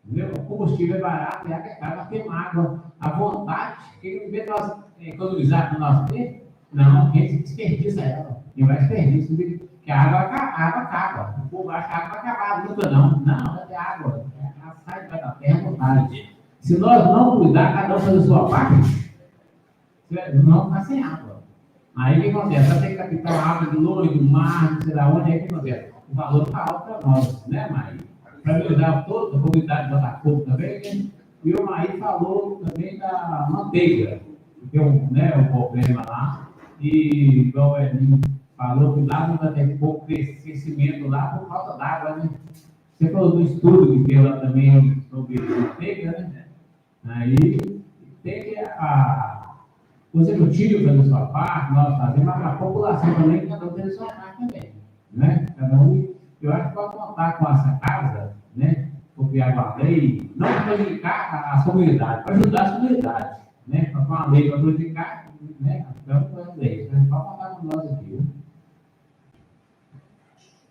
Entendeu? O combustível é barato e a água é cara, nós temos água à vontade, que em vez de nós economizar no nosso tempo, não, a gente desperdiça ela. E vai desperdício, porque a água acaba. O povo acha que a água vai acabar, nunca não. Não, vai ter água. Ela sai da terra à vontade. Se nós não cuidar, cada um fazer a sua parte, não vai sem água. Aí o que acontece? Vai ter que captar a água do longe, do mar, não sei lá onde, aí o que acontece? O valor está alto para nós, né, Maí? Para ajudar toda a comunidade de Botafogo também, né? E o Maí falou também da manteiga, que tem um problema lá, e igual o Elinho falou que lá não vai ter pouco crescimento lá por falta d'água, né? Você falou do estudo que tem lá também sobre manteiga, né? Aí tem que o executivo fazer a sua parte, nós fazemos, mas a população também cada um tem a sua parte também, né? Cada um, eu acho que pode contar com essa casa, né? Porque a lei não prejudicar as comunidades, para ajudar as comunidades, né? Para uma lei para prejudicar, né? Então, foi a lei, mas pode contar com nós aqui, viu?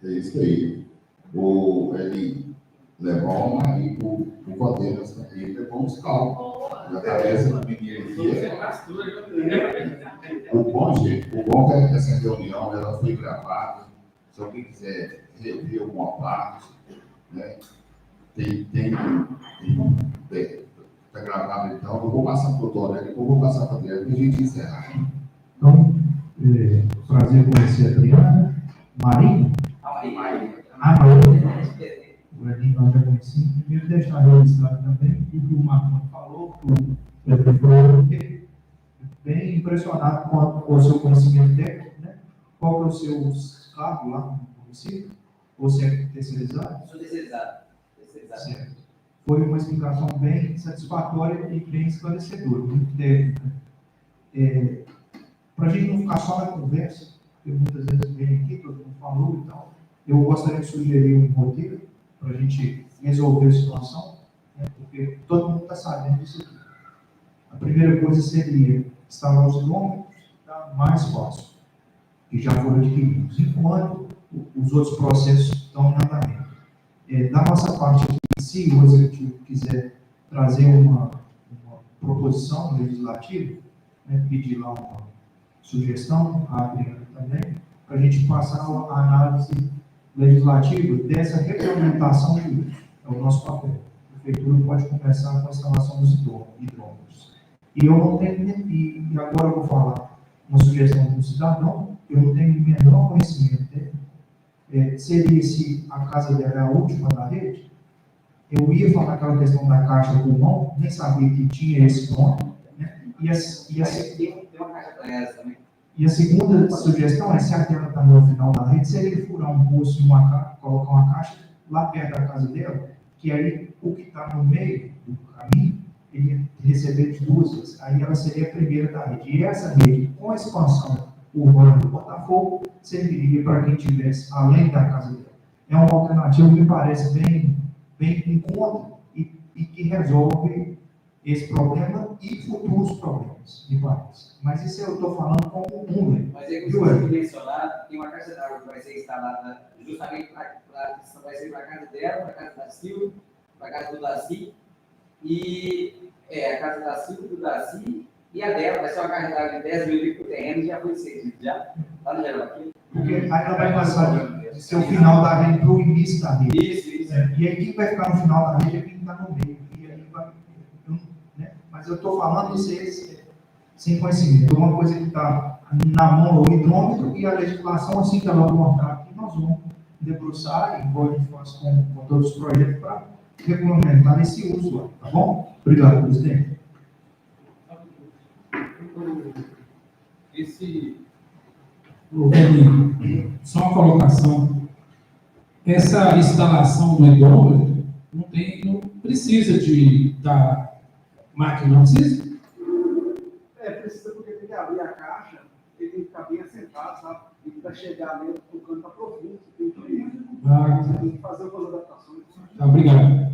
É isso aí. Ele levou aí o Codeiras, ele levou uns cálculos. Na cabeça do menino aqui. O bom é que essa reunião ela foi gravada. Se alguém quiser rever alguma parte, né? Está gravado, então eu vou passar para o doutor, eu vou passar para a Adriana para a gente encerrar. Então, prazer conhecer a Adriana. Marinho? Marinho. O Elinho nós já conhecemos. Primeiro, deixar registrado também o que o Marcão falou, porque bem impressionado com o seu conhecimento técnico, né? Qual que é o seu cargo lá no município? Ou se é terceirizado? Sou terceirizado. Certo. Foi uma explicação bem satisfatória e bem esclarecedora, muito técnica. Para a gente não ficar só na conversa, porque muitas vezes vem aqui, todo mundo falou e tal, eu gostaria de sugerir um roteiro para a gente resolver a situação, né, porque todo mundo está sabendo disso aqui. A primeira coisa seria instalar os quilômetros mais fácil, que já foram adquiridos, enquanto os outros processos estão em andamento. Da nossa parte aqui, se o Executivo quiser trazer uma proposição legislativa, né, pedir lá uma sugestão, a Adriana também, para a gente passar a análise legislativa dessa regulamentação jurídica. É o nosso papel. A Prefeitura pode começar com a instalação dos hidrômetros. E eu não tenho, e agora eu vou falar uma sugestão do cidadão, eu não tenho o menor conhecimento dele. Seria se a casa dela é a última da rede, eu ia falar aquela questão da caixa pulmão, nem sabia que tinha esse nome, né? E uma caixa para essa também. E a segunda sugestão é, se a tela está no final da rede, seria furar um poço em colocar uma caixa lá perto da casa dela, que aí o que está no meio do caminho, ele ia receber de duas, aí ela seria a primeira da rede. E essa rede, com a expansão urbana do Botafogo, serviria para quem estivesse além da casa dela. É uma alternativa que me parece bem em conta e que resolve esse problema e futuros problemas, me parece. Mas isso eu estou falando como um, né? Mas aí, como você mencionado, tem uma caixa d'água que vai ser instalada justamente vai ser para a casa dela, para a casa da Silvia, para a casa do Daci, e a casa da Silvia, do Daci, e a dela vai ser uma caixa d'água de 10 mil litros por terreno, já foi cedido, já está no geral aqui. Porque aí ela vai passar de ser o final da rede para o início da rede. Isso. E aí quem vai ficar no final da rede é quem está no meio. E aí vai, né? Mas eu estou falando isso sem conhecimento. É uma coisa que está na mão o hidrômetro e a legislação, assim que ela montar aqui, nós vamos debruçar, igual a gente faz com todos os projetos, para regulamentar esse uso lá, tá bom? Obrigado, presidente. Só uma colocação. Essa instalação do hidrômetro não precisa da máquina, não precisa? Precisa porque tem que abrir a caixa, ele tem que ficar bem assentado, sabe? E para chegar nele, o canto está profundo, tem que fazer algumas adaptações. Tá, obrigado.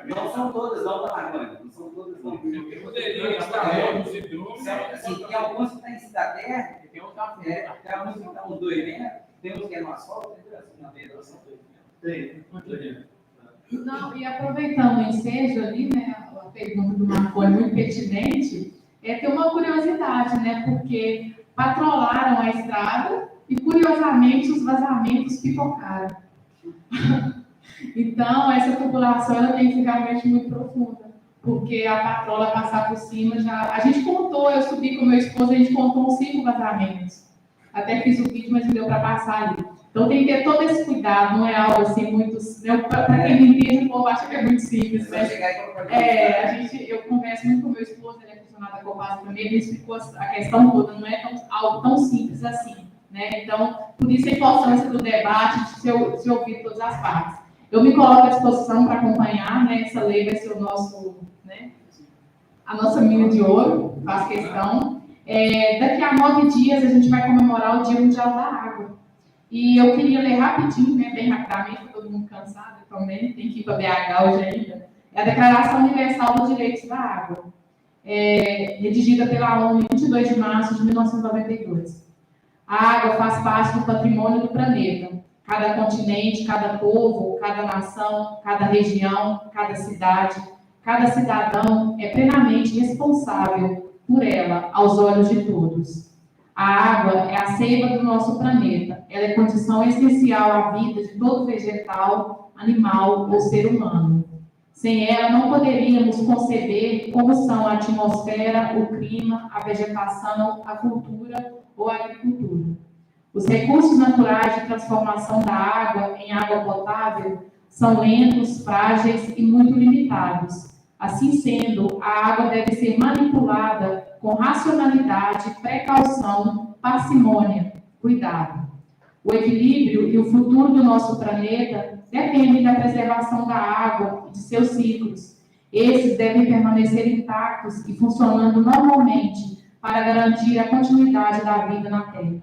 Não são todas, não, tá, Marconi? Não são todas, não. Poderia instalar os hidrômetros. Assim, tem alguns que estão em cima da terra, tem alguns que estão nos 2 metros, tem uns que é no asfalto, tem assim, na beira, são 2 metros. Não, e aproveitando o ensejo ali, né, a pergunta do Marconi muito pertinente, tem uma curiosidade, né, porque patrolaram a estrada e, curiosamente, os vazamentos pipocaram. Então, essa população ela tem que ficar realmente muito profunda, porque a patrola passar por cima já... A gente contou, eu subi com meu esposo, a gente contou uns 5 vazamentos. Até fiz o vídeo, mas não deu para passar ali. Então, tem que ter todo esse cuidado, não é algo assim muito... Para quem não entende, o povo acha que é muito simples, mas... Eu converso muito com meu esposo, ele é funcionário da Copasa também, ele explicou a questão toda, não é algo tão simples assim, né? Então, por isso a importância do debate, de se ouvir todas as partes. Eu me coloco à disposição para acompanhar, né? Essa lei vai ser o nosso, né? A nossa mina de ouro, faz questão. Daqui a 9 dias a gente vai comemorar o Dia Mundial da Água. E eu queria ler rapidinho, né? Bem rapidamente, para todo mundo cansado também, tem que ir para BH hoje ainda. É a Declaração Universal dos Direitos da Água, redigida pela ONU em 22 de março de 1992. A água faz parte do patrimônio do planeta. Cada continente, cada povo, cada nação, cada região, cada cidade, cada cidadão é plenamente responsável por ela, aos olhos de todos. A água é a seiva do nosso planeta. Ela é condição essencial à vida de todo vegetal, animal ou ser humano. Sem ela, não poderíamos conceber como são a atmosfera, o clima, a vegetação, a cultura ou a agricultura. Os recursos naturais de transformação da água em água potável são lentos, frágeis e muito limitados. Assim sendo, a água deve ser manipulada com racionalidade, precaução, parcimônia, cuidado. O equilíbrio e o futuro do nosso planeta dependem da preservação da água e de seus ciclos. Esses devem permanecer intactos e funcionando normalmente para garantir a continuidade da vida na Terra.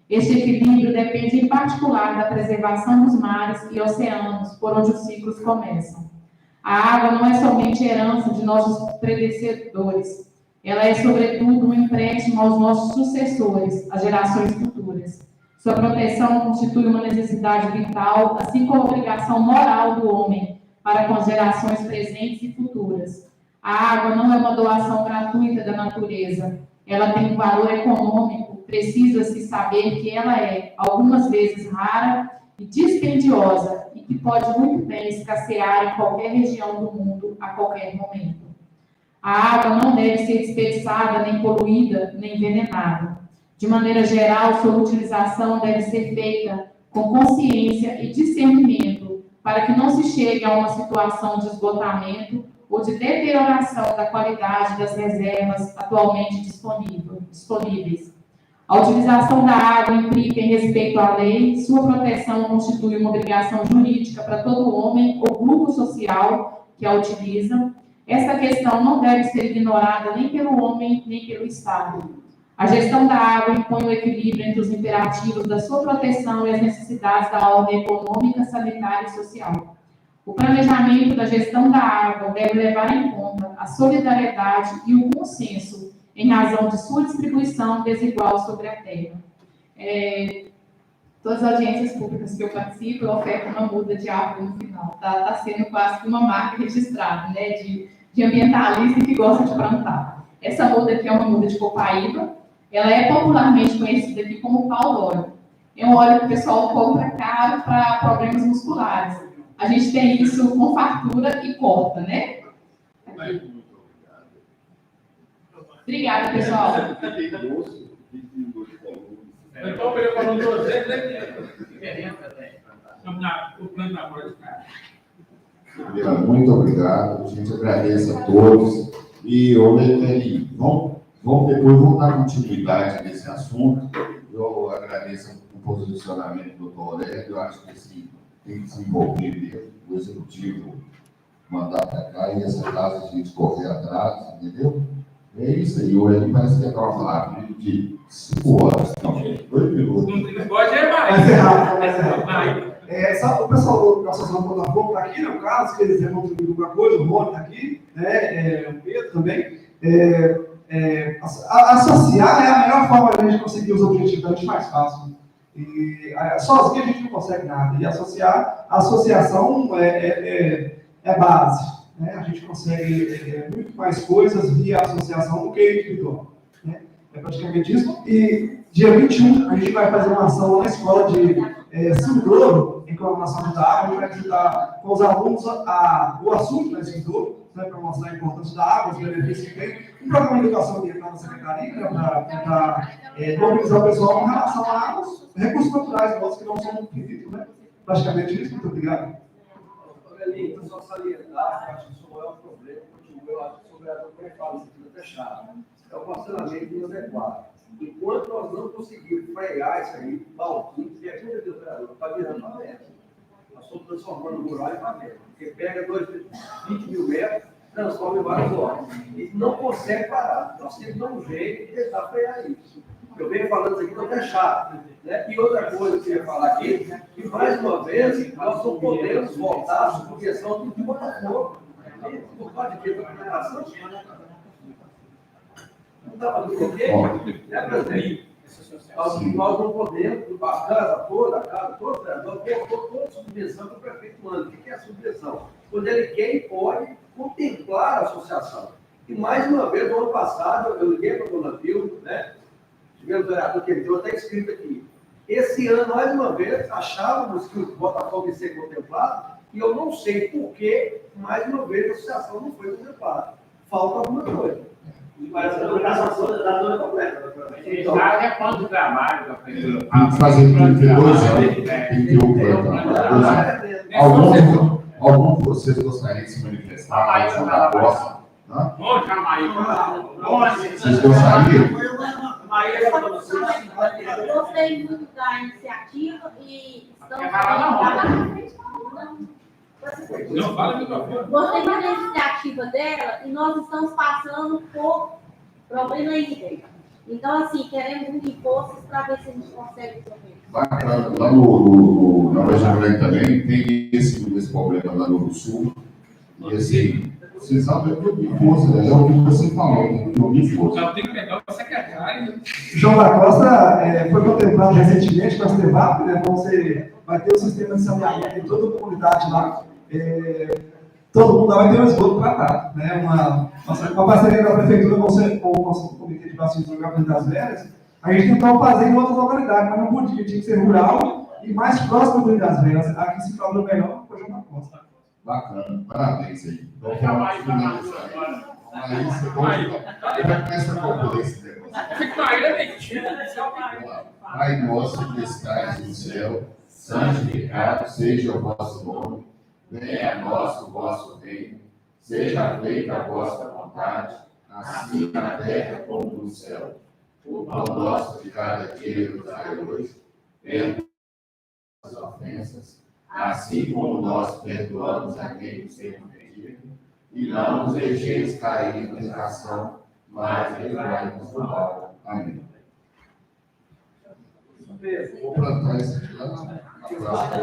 Este equilíbrio depende, em particular, da preservação dos mares e oceanos, por onde os ciclos começam. A água não é somente herança de nossos predecessores, ela é, sobretudo, um empréstimo aos nossos sucessores, às gerações futuras. Sua proteção constitui uma necessidade vital, assim como obrigação moral do homem para com as gerações presentes e futuras. A água não é uma doação gratuita da natureza, ela tem um valor econômico, precisa-se saber que ela é, algumas vezes, rara e dispendiosa e que pode muito bem escassear em qualquer região do mundo a qualquer momento. A água não deve ser desperdiçada, nem poluída, nem envenenada. De maneira geral, sua utilização deve ser feita com consciência e discernimento, para que não se chegue a uma situação de esgotamento ou de deterioração da qualidade das reservas atualmente disponíveis. A utilização da água implica em respeito à lei, sua proteção constitui uma obrigação jurídica para todo homem ou grupo social que a utiliza. Essa questão não deve ser ignorada nem pelo homem, nem pelo Estado. A gestão da água impõe o equilíbrio entre os imperativos da sua proteção e as necessidades da ordem econômica, sanitária e social. O planejamento da gestão da água deve levar em conta a solidariedade e o consenso em razão de sua distribuição desigual sobre a terra. Todas as audiências públicas que eu participo, eu oferto uma muda de árvore no final. Está sendo quase que uma marca registrada, né, de ambientalista que gosta de plantar. Essa muda aqui é uma muda de copaíba. Ela é popularmente conhecida aqui como pau d'óleo. É um óleo que o pessoal compra caro para problemas musculares. A gente tem isso com fartura e corta, né? Aqui. Obrigada, pessoal. Então, ele falou 200, Muito obrigado. A gente agradece a todos. E, Leiteri, vamos depois dar continuidade nesse assunto. Eu agradeço o posicionamento do doutor Aurélio. Eu acho que assim, tem que se envolver mesmo, o executivo mandar para cá e essa casa a gente correr atrás, entendeu? É isso aí. O Eli parece que acaba falando de 5 horas, não, 2 minutos. não pode ir mais. Mas é rápido. O pessoal da Associação Botafogo está aqui, no caso, que eles vão contribuir alguma coisa, o Rony está aqui, né, o Pedro também. Associar é a melhor forma de a gente conseguir os objetivos, a gente mais fácil. E sozinho a gente não consegue nada. E associar, a associação é base. Né? A gente consegue muito mais coisas via associação do que individual. Né? É praticamente isso. E dia 21 a gente vai fazer uma ação na escola de Sildouro, em comemoração da água. A gente vai visitar com os alunos o assunto da Sildouro, né, para mostrar a importância da água, os benefícios que tem. Um programa de educação ambiental da Secretaria, né, para tentar mobilizar o pessoal com relação a águas, recursos naturais nossos que não são infinitos, né? Praticamente isso. Muito obrigado. Eu só salientar, acho que isso não é um problema, eu acho que sobre a água que fala, isso fica fechado. É o parcelamento inadequado. Enquanto nós não conseguirmos frear isso aí, balquinho, que é tudo de operador, está virando pavimento. Nós estamos transformando o mural em pavimento. Porque pega 20 mil metros, transforma em várias horas. E não consegue parar. Nós temos que dar um jeito de tentar frear isso. Eu venho falando isso aqui, não é chato. Né? E outra coisa que eu ia falar aqui, que mais uma vez, nós não podemos voltar à subvenção do Botafogo. Por causa de quê? Da mineração? Não estava no bloqueio? Né, presidente? Nós não podemos, a casa toda, todo vereador, toda subvenção que o prefeito manda. O que é a subvenção? Quando ele quer e pode contemplar a associação. E mais uma vez, no ano passado, eu liguei para o Dona Vilma, né? Tivemos o vereador que entrou, está escrito aqui. Esse ano, mais uma vez, achávamos que o Botafogo ia ser contemplado, e eu não sei por que, mais uma vez, a associação não foi contemplada. Falta alguma coisa. Mas a organização da dona completa. Então, é quanto trabalho da prefeitura? Tem que fazer 32 anos, 31 Algum de vocês gostaria de se manifestar na próxima? Vamos chamar aí. Vocês gostariam? Eu gostei muito da iniciativa e estamos Não, fala do microfone. Gostei muito da iniciativa dela e nós estamos passando por problema hídrico. Então, assim, queremos unir forças para ver se a gente consegue resolver. Bacana. Lá na região grande também tem esse problema lá no sul. E assim, vocês sabem que eu vi força, né? É o que você falou, né? Eu vi força. Eu tenho que pegar o secretário. João da Costa foi contemplado recentemente com a STEVAP, né? Vai ter um sistema de saneamento em toda a comunidade lá. Todo mundo lá vai ter um esgoto tratado, né? Uma parceria da prefeitura com o nosso comitê de bacios do Rio das Velhas. A gente tentou fazer em outras localidades, mas não podia, tinha que ser rural e mais próximo do Rio das Velhas. Aqui se falou melhor foi João da Costa. Bacana, parabéns aí. Então, vamos finalizar. Aí você vai começar a concluir esse negócio. Pai nosso que estais no céu, santificado seja o vosso nome, venha a nós o vosso reino, seja feita a vossa vontade, assim na terra como no céu. O pão nosso de cada dia nos dai hoje, perdoa as ofensas, assim como nós perdoamos a quem nos tem ofendido, e não nos deixeis cair em tentação, mas livrai-nos do mal. Amém. Vou plantar isso aqui lá na praça.